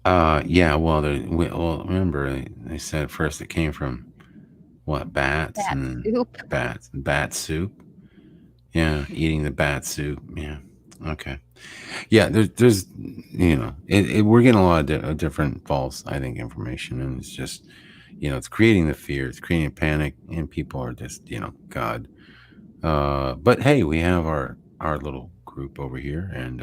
Yeah. Well, remember they said first it came from what, bats and soup. bat soup. Yeah, eating the bat soup. Yeah. Okay. Yeah, there's we're getting a lot of different false, I think, information, and it's just it's creating the fear, it's creating panic, and people are just God. But hey, we have our little group over here, and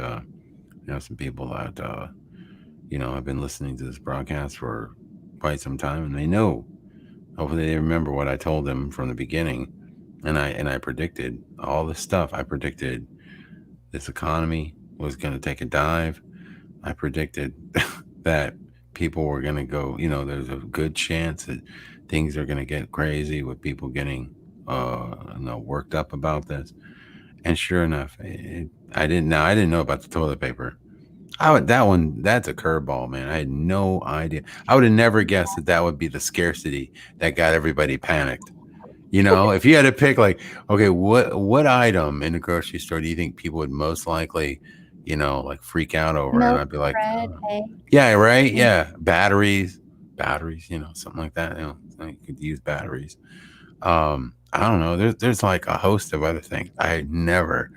some people that have been listening to this broadcast for quite some time, and they know Hopefully they remember what I told them from the beginning. And I predicted all this stuff. I predicted this economy was going to take a dive. I predicted that people were going to go, there's a good chance that things are going to get crazy with people getting worked up about this. And sure enough, I didn't know about the toilet paper. That's a curveball, man. I had no idea. I would have never guessed that would be the scarcity that got everybody panicked. If you had to pick, like, okay, what item in the grocery store do you think people would most likely, like freak out over? And Milk, I'd be like, bread, egg. yeah, right, yeah, batteries, something like that. So you could use batteries. I don't know. There's like a host of other things. I had never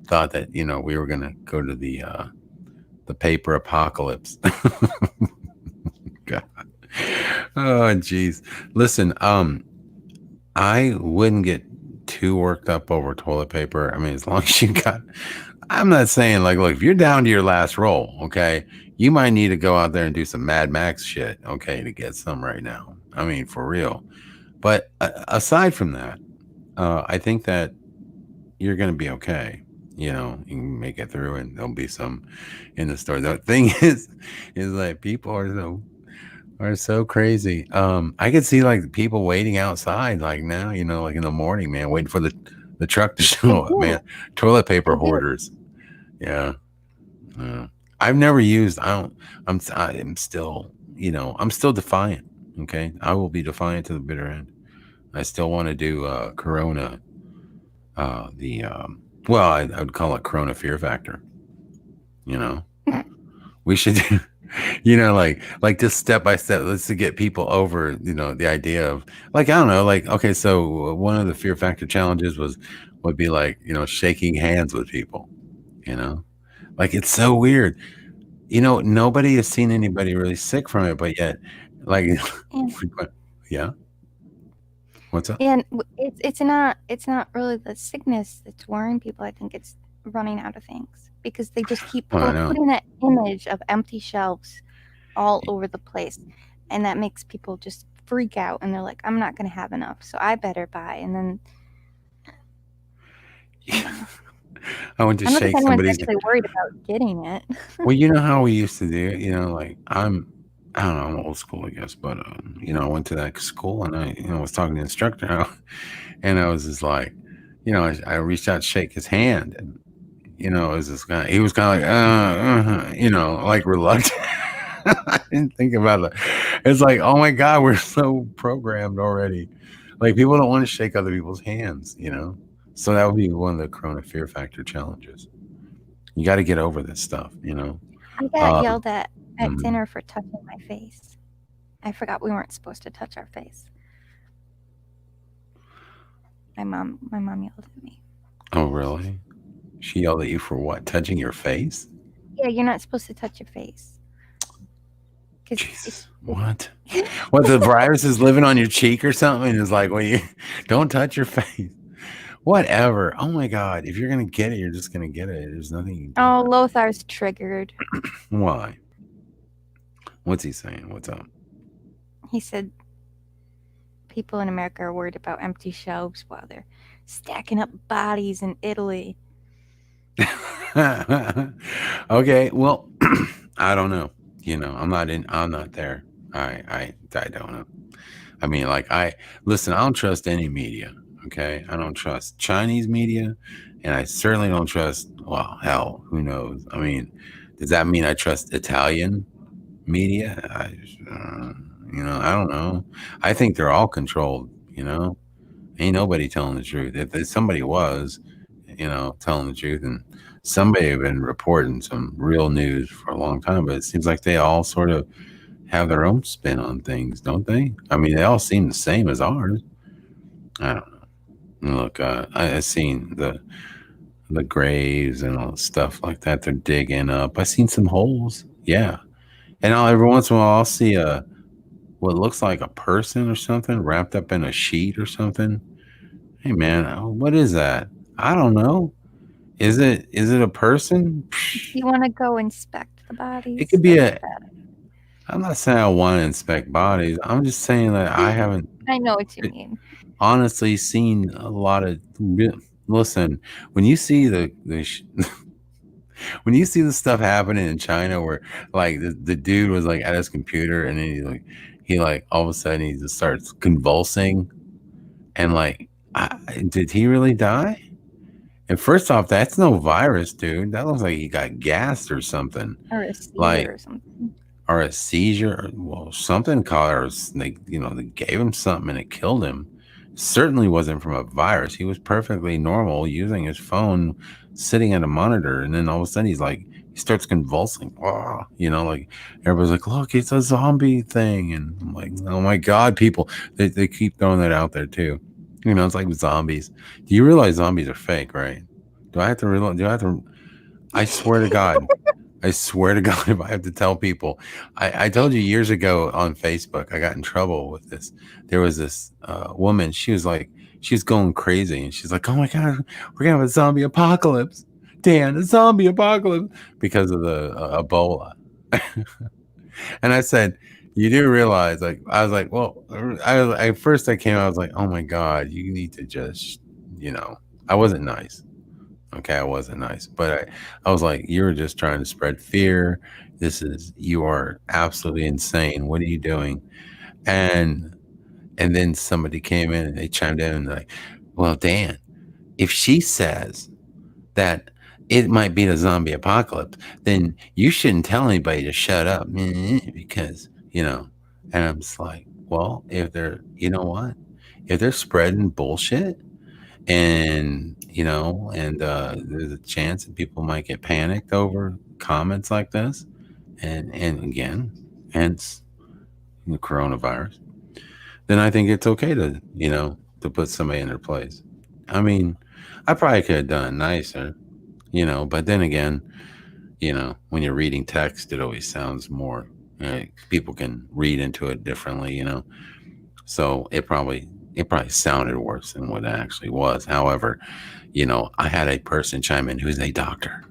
thought that we were gonna go to the paper apocalypse. God. Oh, geez. Listen, I wouldn't get too worked up over toilet paper. I mean, as long as you got, I'm not saying like, look, if you're down to your last roll, okay, you might need to go out there and do some Mad Max shit, okay, to get some right now. I mean, for real. But aside from that, I think that you're going to be okay. You can make it through, and there'll be some in the store. The thing is like people are so crazy. I could see like people waiting outside, like now, like in the morning, man, waiting for the truck to show up, man. Toilet paper hoarders. Yeah. I've never used. I'm still, I'm still defiant. Okay, I will be defiant to the bitter end. I still want to do Corona. Well, I would call it Corona Fear Factor. We should do. Like just step by step. Let's to get people over, the idea of like, I don't know, like, okay, so one of the fear factor challenges would be like, shaking hands with people, like it's so weird. Nobody has seen anybody really sick from it, but yet, like, And, yeah. What's up? and it's not really the sickness that's worrying people. I think it's running out of things because they just keep Well, I know. putting that image of empty shelves all over the place, and that makes people just freak out, and they're like, I'm not going to have enough, so I better buy. And then I went to I don't shake think anyone's somebody's. actually worried about getting it. Well, you know how we used to do it, like I don't know, I'm old school, I guess, but I went to that school and I, was talking to the instructor, and I was just like, I reached out to shake his hand, and it was this guy. He was kind of like, like reluctant. I didn't think about it. It's like, oh my God, we're so programmed already. Like people don't want to shake other people's hands, So that would be one of the Corona Fear Factor challenges. You got to get over this stuff, I got Um, yelled at mhm. dinner for touching my face. I forgot we weren't supposed to touch our face. My mom yelled at me. Oh, really? She yelled at you for what? Touching your face? Yeah, you're not supposed to touch your face. Jesus, what? What, the virus is living on your cheek or something? And it's like, well, you don't touch your face. Whatever. Oh my God. If you're gonna get it, you're just gonna get it. There's nothing you can do. Oh, Lothar's triggered. Why? What's he saying? What's up? He said people in America are worried about empty shelves while they're stacking up bodies in Italy. Okay, well, I don't know. I'm not there. I don't know. I mean, like, listen, I don't trust any media. Okay, I don't trust Chinese media, and I certainly don't trust. Well, hell, who knows? I mean, does that mean I trust Italian media? I don't know. I think they're all controlled. Ain't nobody telling the truth. If somebody was, telling the truth, and somebody have been reporting some real news for a long time, but it seems like they all sort of have their own spin on things, don't they? I mean, they all seem the same as ours. I don't know. Look, I've seen the graves and all stuff like that. They're digging up. I've seen some holes. Yeah, and every once in a while, I'll see what looks like a person or something wrapped up in a sheet or something. Hey, man, what is that? I don't know. Is it a person? Do you want to go inspect the bodies? It could be I'm not saying I want to inspect bodies. I'm just saying that I haven't I know what you mean. Honestly seen a lot of listen, when you see when you see the stuff happening in China where like the dude was like at his computer and then he like all of a sudden he just starts convulsing and like did he really die? And first off, that's no virus, dude. That looks like he got gassed or something. Or a seizure Like or something. or a seizure, or well, something caught, or they gave him something and it killed him. Certainly wasn't from a virus. He was perfectly normal using his phone, sitting at a monitor, and then all of a sudden he starts convulsing. Wow, like everybody's like, "Look, it's a zombie thing," and I'm like, "Oh my god, people!" They keep throwing that out there too. It's like zombies. Do you realize zombies are fake, right? Do I have to realize? Do I have to? I swear to God. I swear to God, if I have to tell people, I told you years ago on Facebook, I got in trouble with this. There was this woman, she was going crazy, and she's like, "Oh my God, we're gonna have a zombie apocalypse, Dan, a zombie apocalypse because of the Ebola." And I said, "You do realize, like, I was like, well, at first I came, I was like, oh my God, you need to just, I wasn't nice. Okay, I wasn't nice, but I was like, you're just trying to spread fear. You are absolutely insane. What are you doing? And and then somebody came in and they chimed in and like, well, Dan, if she says that it might be the zombie apocalypse, then you shouldn't tell anybody to shut up because, and I'm just like, well, if they're, you know what? If they're spreading bullshit, and there's a chance that people might get panicked over comments like this, and again, hence the coronavirus, then I think it's okay to put somebody in their place. I mean, I probably could have done it nicer, but then again, when you're reading text, it always sounds more, people can read into it differently, so it probably sounded worse than what it actually was. However, I had a person chime in who's a doctor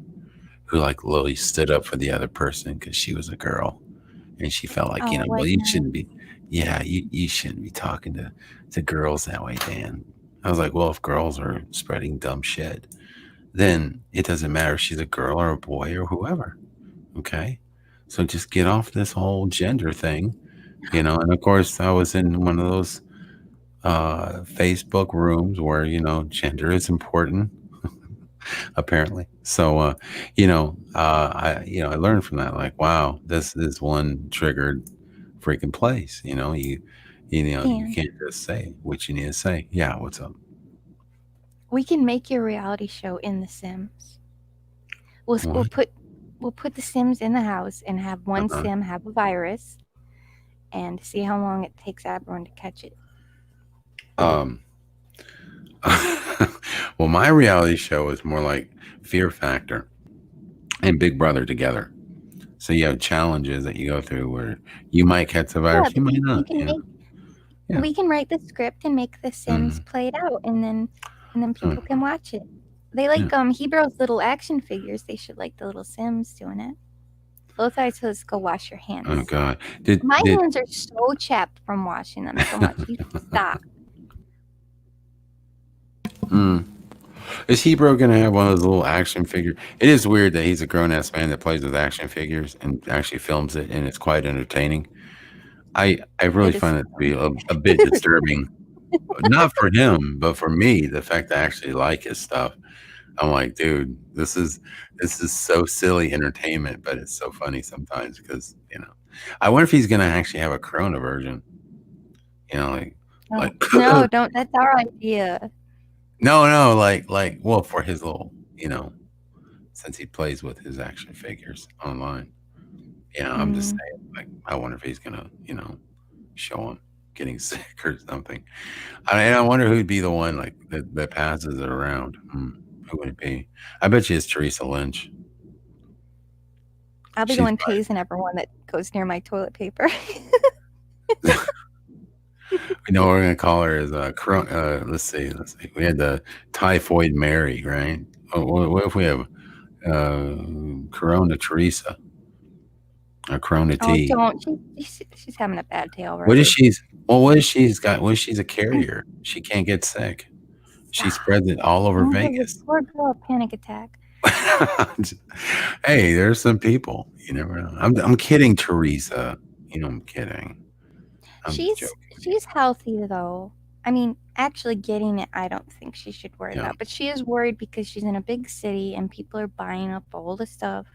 who like literally stood up for the other person because she was a girl and she felt like, Oh, well, what you now? shouldn't be, yeah, you shouldn't be talking to girls that way, Dan. I was like, well, if girls are spreading dumb shit, then it doesn't matter if she's a girl or a boy or whoever. Okay. So just get off this whole gender thing, and of course I was in one of those Facebook rooms where gender is important, apparently. So I learned from that, like, wow, this is one triggered freaking place. You Dan, can't just say what you need to say. Yeah, what's up? we can make your reality show in The Sims. We'll s- we'll What? put we'll put the Sims in the house and have one Uh-huh. Sim have a virus and see how long it takes everyone to catch it. Um. Well, my reality show is more like Fear Factor and Big Brother together. So you have challenges that you go through where you might catch the Yeah, virus, you but might we not. can make Yeah. we can write the script and make the Sims Mhm. play it out, and then Mm, people can watch it. They yeah. like Hebrews little action figures. They should like the little Sims doing it. Both eyes, so let's go wash your Oh hands. God. Did My did hands are so chapped from washing them so much. You should stop. mm. Is Hebrew gonna have one of those little action figure? It is weird that he's a grown ass man that plays with action figures and actually films it, and it's quite entertaining. I really It is find it to be funny. a bit disturbing, not for him, but for me, the fact that I actually like his stuff. I'm like, dude, this is so silly entertainment, but it's so funny sometimes because I wonder if he's gonna actually have a Corona version. Like Oh, like no, don't. That's our idea. no, like well for his little since he plays with his action figures online. I'm just Mm, saying, like, I wonder if he's gonna, show him getting sick or something. And I wonder who'd be the one like that passes it around. Who would it be? I bet you it's Teresa Lynch. I'll be the She's one chasing everyone that goes near my toilet paper. what we're gonna call her is let's see. We had the Typhoid Mary, right? What if we have Corona Teresa? A Corona Oh, tea. don't. She's having a bad day What is already. she's? Well, what is she's got? What is she's a carrier? She can't get sick. She Stop. spreads it all over Don't give this Vegas. poor girl a panic attack. Hey, there's some people. You never know. I'm kidding, Teresa. I'm kidding. I'm just She's joking. healthy though. I mean, actually getting it, I don't think she should worry Yeah. about. But she is worried because she's in a big city and people are buying up all the stuff,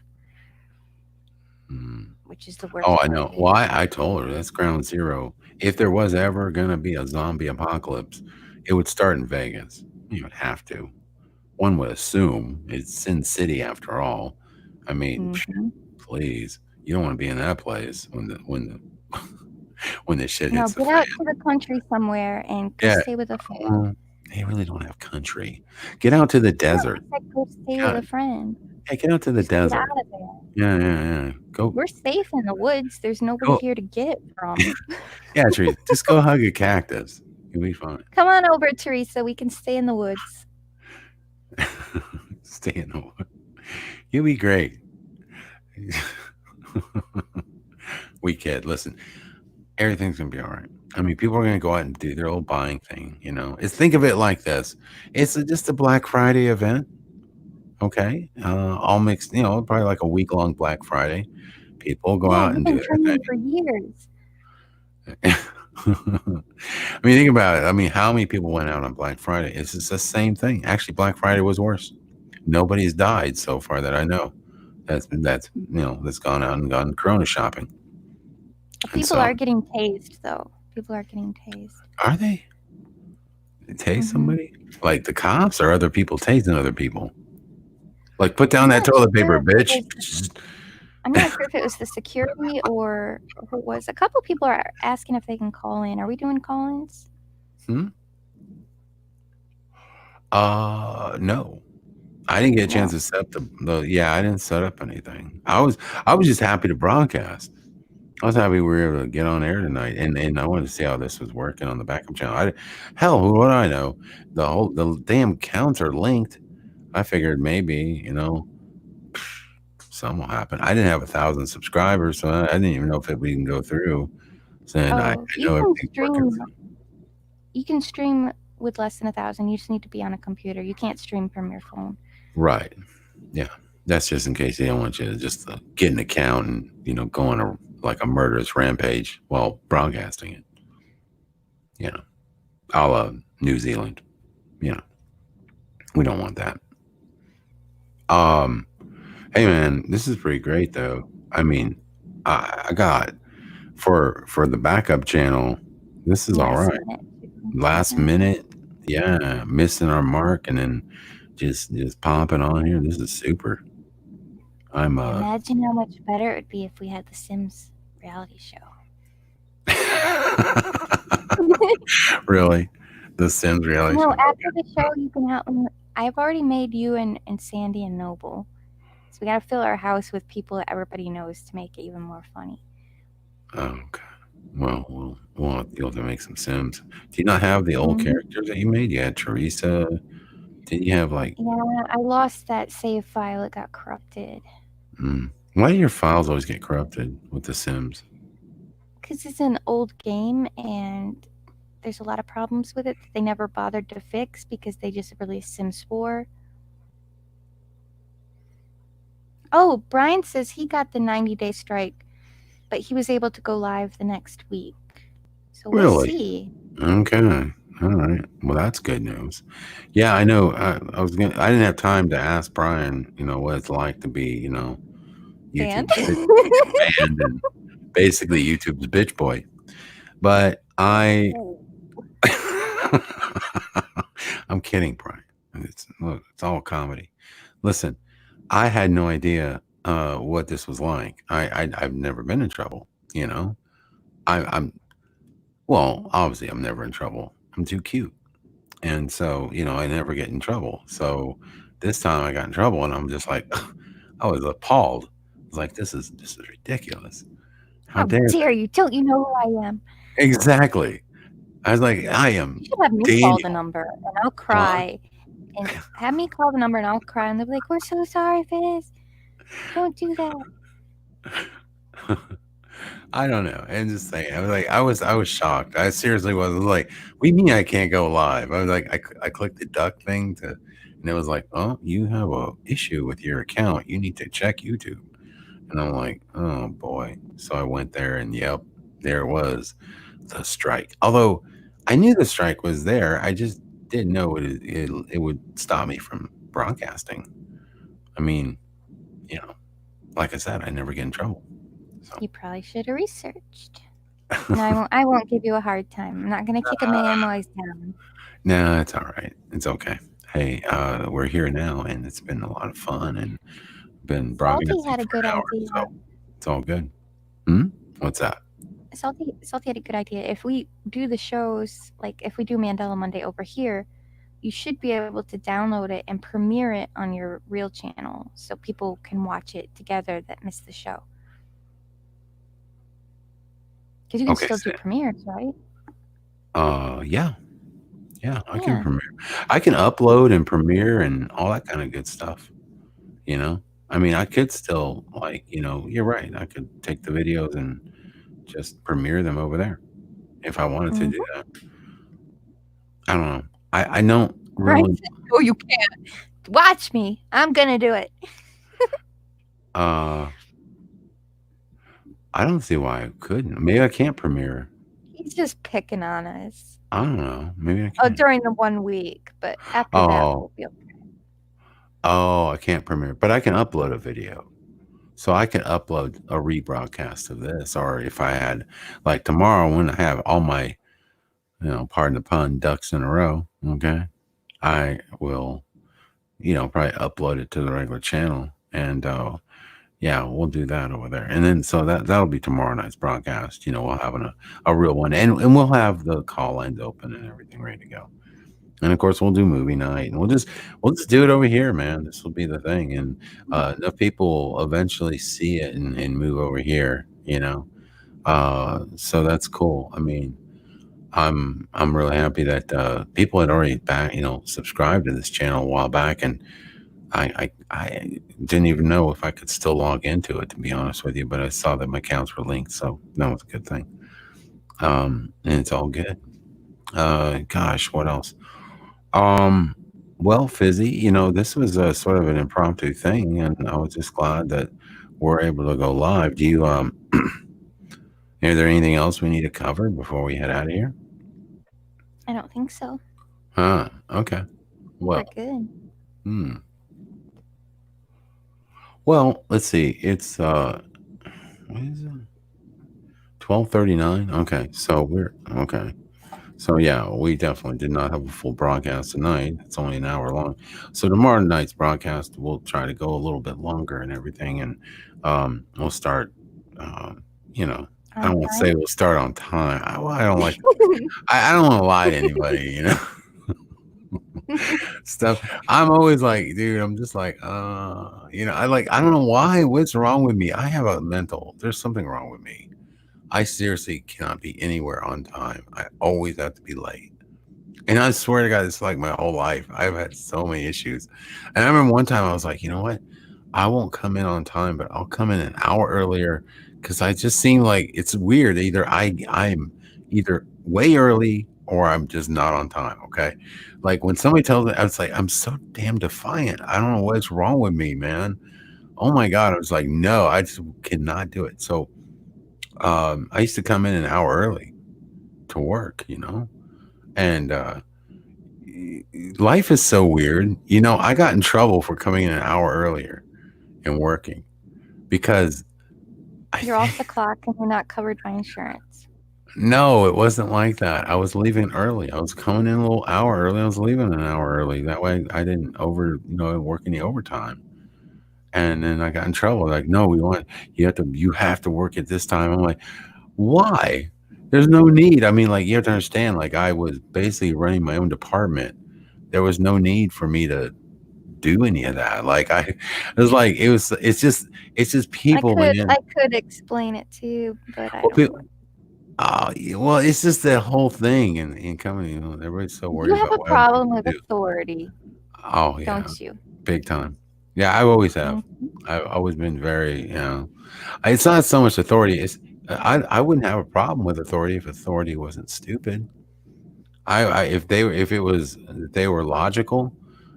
which is the worst. Oh, I part know. of it. Well, I told her that's ground zero. If there was ever gonna be a zombie apocalypse, it would start in Vegas. You would have to. One would assume it's Sin City after all. I mean, please, you don't want to be in that place when the when the shit No, hits the get out fan. to the country somewhere and go Yeah. stay with a friend. They really don't have country. Get out to the desert. I said go stay with a friend. Hey, get out to the Just get desert. out of there. Yeah. Go. We're safe in the woods. There's nobody here to get it from. Yeah, Teresa, just go hug a cactus. You'll be fine. Come on over, Teresa. We can stay in the woods. Stay in the woods. You'll be great. We kid. Listen, everything's gonna be all right. I mean, people are gonna go out and do their old buying thing. Think of it like this: it's just a Black Friday event. Okay, all mixed. Probably like a week-long Black Friday. People go out and do You've been their trending for years. I mean, think about it. I mean, how many people went out on Black Friday? It's just the same thing. Actually, Black Friday was worse. Nobody's died so far that I know. That's gone out and gone Corona shopping. People are getting tased, though. People are getting tased. Are they? They tase somebody? Like the cops or other people tasing other people? Like, put down that toilet paper, bitch. I'm not sure if it was the security or who it was. A couple people are asking if they can call in. Are we doing call-ins? No. I didn't get a chance to set I didn't set up anything. I was just happy to broadcast. I was happy we were able to get on air tonight, and I wanted to see how this was working on the backup channel. Hell, what do I know? The damn counts are linked. I figured maybe something will happen. I didn't have 1,000 subscribers, so I didn't even know if we can go through. So I know everything's working. You can stream with less than 1,000. You just need to be on a computer. You can't stream from your phone. Right. Yeah. That's just in case they don't want you to just get an account and go on a murderous rampage while broadcasting it. A la New Zealand. We don't want that. Hey man, this is pretty great though. I mean, I got for the backup channel, this is all right. Last minute, yeah, missing our mark and then just popping on here. This is super. Imagine how much better it would be if we had the Sims reality show. Really? The Sims reality show? No, after the show, you can help. I've already made you and Sandy and Noble. So we got to fill our house with people that everybody knows to make it even more funny. Okay. Well, you'll have to make some Sims. Do you not have the old characters that you made? You had Teresa. Didn't you have like... Yeah, I lost that save file. It got corrupted. Why do your files always get corrupted with the Sims? Because it's an old game and there's a lot of problems with it that they never bothered to fix because they just released Sims 4. Oh, Brian says he got the 90-day strike, but he was able to go live the next week. So we'll see. Okay. All right. Well, that's good news. Yeah, I know. I didn't have time to ask Brian, what it's like to be, YouTube's banned and basically YouTube's bitch boy. But I'm kidding, Brian. It's all comedy. Listen, I had no idea what this was like. I've never been in trouble. Obviously I'm never in trouble. I'm too cute. And so, I never get in trouble. So this time I got in trouble and I'm just like, I was appalled. I was like, this is ridiculous. How dare you? Don't you know who I am? Exactly. I was like, I am. You should have me call the number and I'll cry. And have me call the number and I'll cry. And they'll be like, we're so sorry, Fizz. Don't do that. I don't know. I'm just saying. I was shocked. I seriously was. I was like, "What do you mean I can't go live?" I was like, I clicked the duck thing and it was like, "Oh, you have a issue with your account. You need to check YouTube." And I'm like, "Oh boy." So I went there, and yep, there it was, the strike. Although I knew the strike was there, I just didn't know it would stop me from broadcasting. I mean, you know, like I said, I never get in trouble. So. You probably should have researched. No, I won't give you a hard time. I'm not gonna kick a man while he's down. No, it's all right. It's okay. Hey, we're here now, and it's been a lot of fun, and been Salty broadcasting had a for good an hour, idea. so it's all good. Hmm? What's that? Salty had a good idea. If we do the shows, like if we do Mandela Monday over here, you should be able to download it and premiere it on your real channel so people can watch it together that missed the show. Because you can Okay, still do premieres, right? yeah, I can Yeah. premiere. I can upload and premiere and all that kind of good stuff. You know, I mean, I could still you're right. I could take the videos and just premiere them over there if I wanted to do Mhm. that. I don't know. I don't Right? really. Oh, you can't. Watch me. I'm gonna do it. Uh, I don't see why I couldn't. Maybe I can't premiere. He's just picking on us. I don't know. Maybe I Oh, can. during the 1 week, but after that, Oh, we'll be okay. I can't premiere, but I can upload a video. So I can upload a rebroadcast of this, or if I had, like tomorrow, when I have all my, pardon the pun, ducks in a row, okay, I will, probably upload it to the regular channel, and yeah, we'll do that over there, and then so that'll be tomorrow night's broadcast. We'll have a real one, and we'll have the call lines open and everything ready to go. And of course, we'll do movie night, and we'll just do it over here, man. This will be the thing, and enough people will eventually see it and move over here. So that's cool. I mean, I'm really happy that people had already subscribed to this channel a while back, and I didn't even know if I could still log into it, to be honest with you. But I saw that my accounts were linked, so that was a good thing. And it's all good. Gosh, what else? Um, well, Fizzy, this was a sort of an impromptu thing, and I was just glad that we're able to go live. Do you, is there anything else we need to cover before we head out of here? I don't think so. Huh. Okay. We're Well, good. hmm. Well, let's see. It's what is it? 12:39. Okay. So we're okay. So yeah, we definitely did not have a full broadcast tonight. It's only an hour long. So tomorrow night's broadcast we'll try to go a little bit longer and everything, and we'll start. Uh, you know, I On don't want to say time. we'll start on time. I don't like. I don't want to lie to anybody. Stuff. I'm always like, dude. I'm just like, I don't know why. What's wrong with me? I have a mental. There's something wrong with me. I seriously cannot be anywhere on time. I always have to be late. And I swear to God, it's like my whole life. I've had so many issues. And I remember one time I was like, you know what? I won't come in on time, but I'll come in an hour earlier because I just seem like it's weird. Either I'm either way early or I'm just not on time. Okay. Like when somebody tells me, I was like, I'm so damn defiant. I don't know what's wrong with me, man. Oh my God. I was like, no, I just cannot do it. So I used to come in an hour early to work, and life is so weird. I got in trouble for coming in an hour earlier and working because You're off the clock and you're not covered by insurance. no, it wasn't like that. I was leaving early. I was coming in a little hour early. I was leaving an hour early. That way I didn't work any overtime. And then I got in trouble. Like, no, you have to work at this time. I'm like, why? There's no need. I mean, like, you have to understand, like, I was basically running my own department. There was no need for me to do any of that. Like, it's just people, man. I could explain it to you, but I Well, don't people, want. yeah, well, it's just that whole thing in company. Everybody's so worried You have about a what other problem people with do. authority, Oh, yeah, don't you? big time. Yeah, I always have. Mhm. I've always been very, It's not so much authority. I wouldn't have a problem with authority if authority wasn't stupid. If it was if they were logical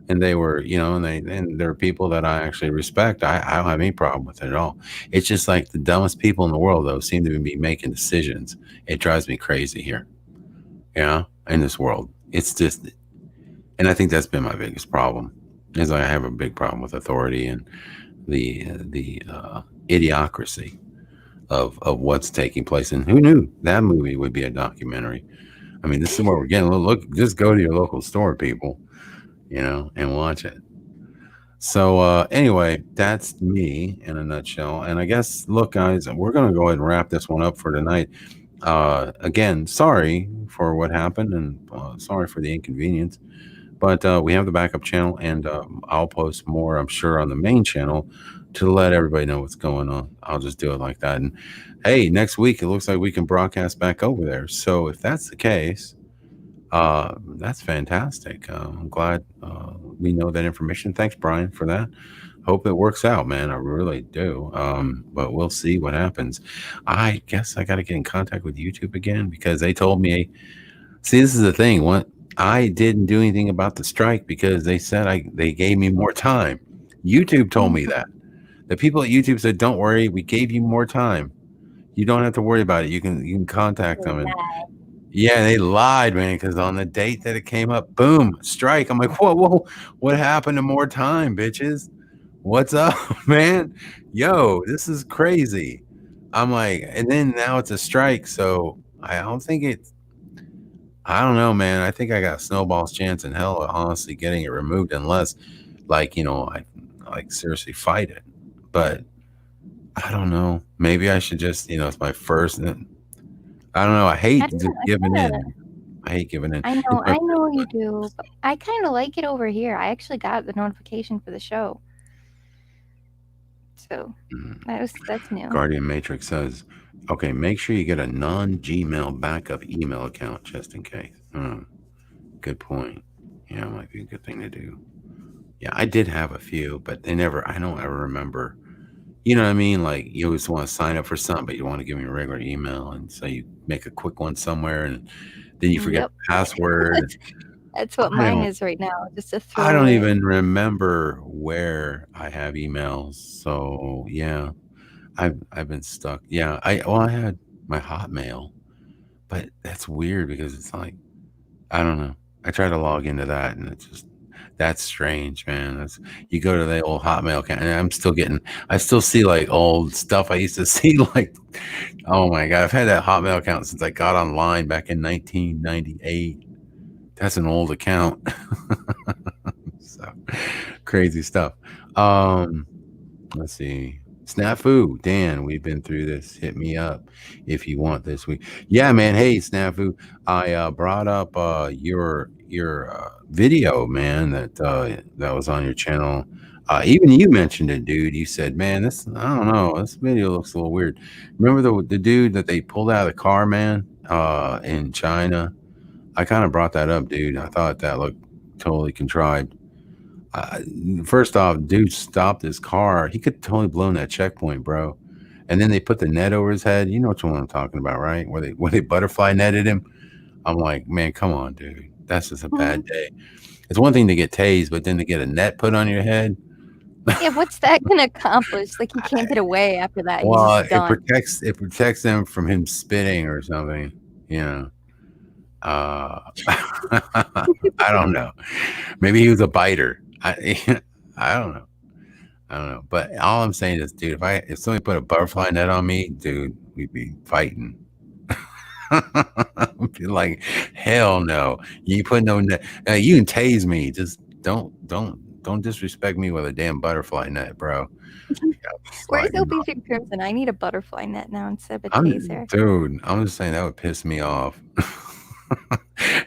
and they were, and there are people that I actually respect, I don't have any problem with it at all. It's just like the dumbest people in the world though seem to be making decisions. It drives me crazy here. In this world. It's just, and I think that's been my biggest problem is I have a big problem with authority and the idiocracy of what's taking place. And who knew that movie would be a documentary? I mean, this is where we're getting. Look, just go to your local store, people, and watch it. So anyway, that's me in a nutshell. And I guess, look, guys, we're going to go ahead and wrap this one up for tonight. Again, sorry for what happened and sorry for the inconvenience. But we have the backup channel, and I'll post more, I'm sure, on the main channel to let everybody know what's going on. I'll just do it like that. And hey, next week, it looks like we can broadcast back over there. So if that's the case, that's fantastic. I'm glad we know that information. Thanks, Brian, for that. Hope it works out, man. I really do. But we'll see what happens. I guess I got to get in contact with YouTube again because they told me, see, this is the thing. What I didn't do anything about the strike because they said they gave me more time. YouTube told me that. The people at YouTube said, "Don't worry, we gave you more time. You don't have to worry about it. You can contact them." And yeah, they lied, man, because on the date that it came up, boom, strike. I'm like, whoa, what happened to more time, bitches? What's up, man? Yo, this is crazy. I'm like, and then now it's a strike, so I don't think it's. I don't know, man. I think I got snowball's chance in hell of honestly getting it removed unless, I seriously fight it. But I don't know. Maybe I should just, it's my first. I don't know. I hate just giving in. I hate giving in. I know you do. But I kind of like it over here. I actually got the notification for the show. So that's new. Guardian Matrix says, okay, make sure you get a non-Gmail backup email account just in case. Good point. Yeah, it might be a good thing to do. Yeah, I did have a few, but I don't ever remember. You know what I mean? Like you always want to sign up for something, but you want to give me a regular email. And so you make a quick one somewhere and then you forget the password. That's what mine is right now. Just a throw. I don't even remember where I have emails. So yeah, I've been stuck. Yeah, I had my Hotmail, but that's weird because it's like I don't know. I try to log into that and it's just that's strange, man. You go to the old Hotmail account and I still see like old stuff I used to see like, oh my God, I've had that Hotmail account since I got online back in 1998. That's an old account. So crazy stuff. Let's see. Snafu, Dan, we've been through this. Hit me up if you want this week. Yeah, man. Hey, Snafu, I brought up your video, man, that was on your channel. Even you mentioned it, dude. You said, man, I don't know, this video looks a little weird. Remember the dude that they pulled out of the car, man, in China? I kind of brought that up, dude. I thought that looked totally contrived. First off, dude stopped his car. He could totally blown that checkpoint, bro. And then they put the net over his head. You know which one I'm talking about, right? Where they butterfly netted him. I'm like, man, come on, dude. That's just a bad day. It's one thing to get tased, but then to get a net put on your head. Yeah, what's that gonna accomplish? Like he can't get away after that. Well, it protects them from him spitting or something. I don't know. Maybe he was a biter. I don't know. But all I'm saying is, dude, if somebody put a butterfly net on me, dude, we'd be fighting. I'd be like, hell no. You put no net. You can tase me. Just don't disrespect me with a damn butterfly net, bro. Where's OPC Crimson? I need a butterfly net now instead of a taser. Dude, I'm just saying that would piss me off.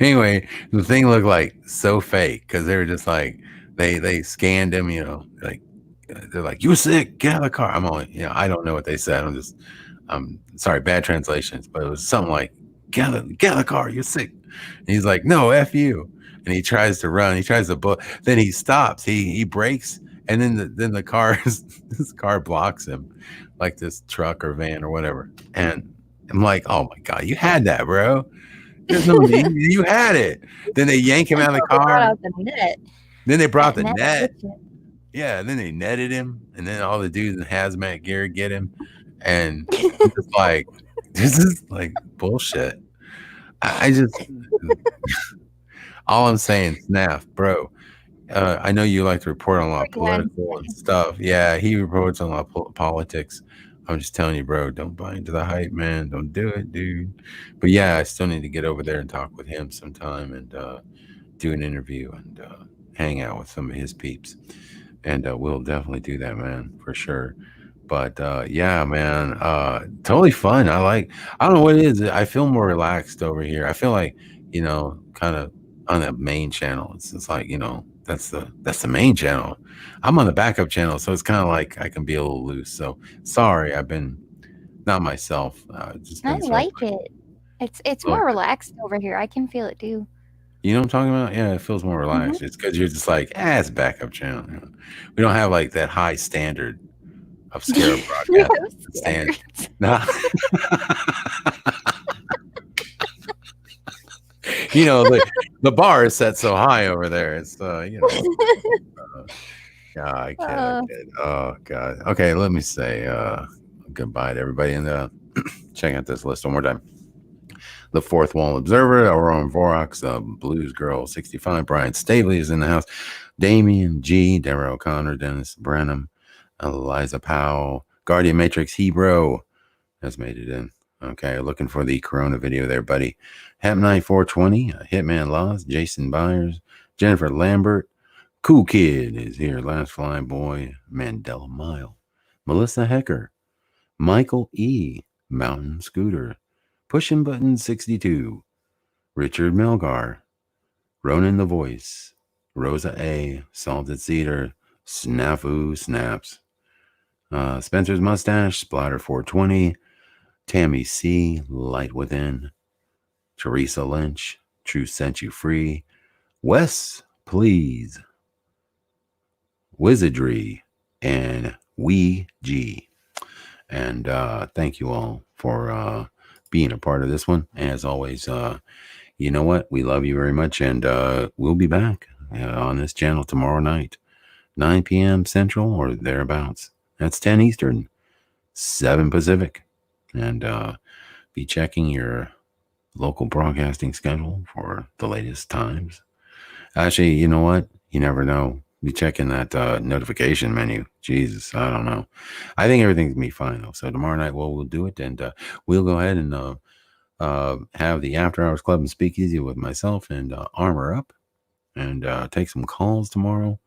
Anyway, the thing looked like so fake because they were just like they scanned him, like they're like, "You sick? Get out of the car." I'm only, I don't know what they said. I'm sorry, bad translations, but it was something like, "Get out of the car, you're sick." And he's like, "No, F you." And he tries to run. He tries to then he stops. He brakes, and then the car this car blocks him. like this truck or van or whatever. And I'm like, oh my God, you had that, bro. There's no need. You had it. Then they yank him out of the Until they brought car. out the net. Then they brought That the net net. gets you. Yeah, then they netted him, and then all the dudes in hazmat gear get him, and I'm just like, this is like bullshit. I just, all I'm saying, Snap, bro. I know you like to report on a lot of political and stuff. Yeah, he reports on a lot of politics. I'm just telling you, bro, don't buy into the hype, man. Don't do it, dude. But yeah, I still need to get over there and talk with him sometime and do an interview and hang out with some of his peeps. And we'll definitely do that, man, for sure. But yeah, man, totally fun. I don't know what it is. I feel more relaxed over here. I feel like, kind of on the main channel. It's like, that's the main channel. I'm on the backup channel, so it's kind of like I can be a little loose. So sorry, I've been not myself. Just I been sort of like it. It's like, more relaxed over here. I can feel it too. you know what I'm talking about? Yeah, it feels more relaxed. It's because you're just like, it's a backup channel. We don't have like that high standard of Scarab broadcast stand. Nah. The bar is set so high over there. It's yeah, I kid. Oh God. Okay, let me say goodbye to everybody and check out this list one more time. The Fourth Wall Observer, Auron Vorox, Blues Girl 65, Brian Stavely is in the house, Damien G, Deborah O'Connor, Dennis Branham, Eliza Powell, Guardian Matrix Hebrew has made it in. Okay, looking for the Corona video there, buddy. Hap Night 420, Hitman Laws, Jason Byers, Jennifer Lambert, Cool Kid is here, Last Fly Boy, Mandela Mile, Melissa Hecker, Michael E, Mountain Scooter, Pushing Button 62, Richard Melgar, Ronan the Voice, Rosa A, Salted Cedar, Snafu Snaps, Spencer's Mustache, Splatter 420, Tammy C, Light Within, Teresa Lynch, Truth Set You Free, Wes Please, Wizardry, and We G. And thank you all for being a part of this one. As always, you know what? We love you very much, and we'll be back on this channel tomorrow night, 9 p.m. Central or thereabouts. That's 10 Eastern, 7 Pacific. And be checking your local broadcasting schedule for the latest times. Actually, you know what? You never know. Be checking that notification menu. Jesus, I don't know. I think everything's gonna be fine though. So tomorrow night, we'll do it, and we'll go ahead and have the After Hours Club and Speakeasy with myself and Armor Up, and take some calls tomorrow.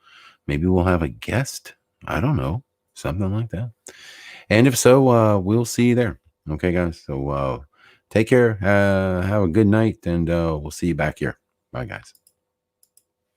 Maybe we'll have a guest. I don't know, something like that. And if so, we'll see you there. Okay, guys. So take care. Have a good night, and we'll see you back here. Bye, guys.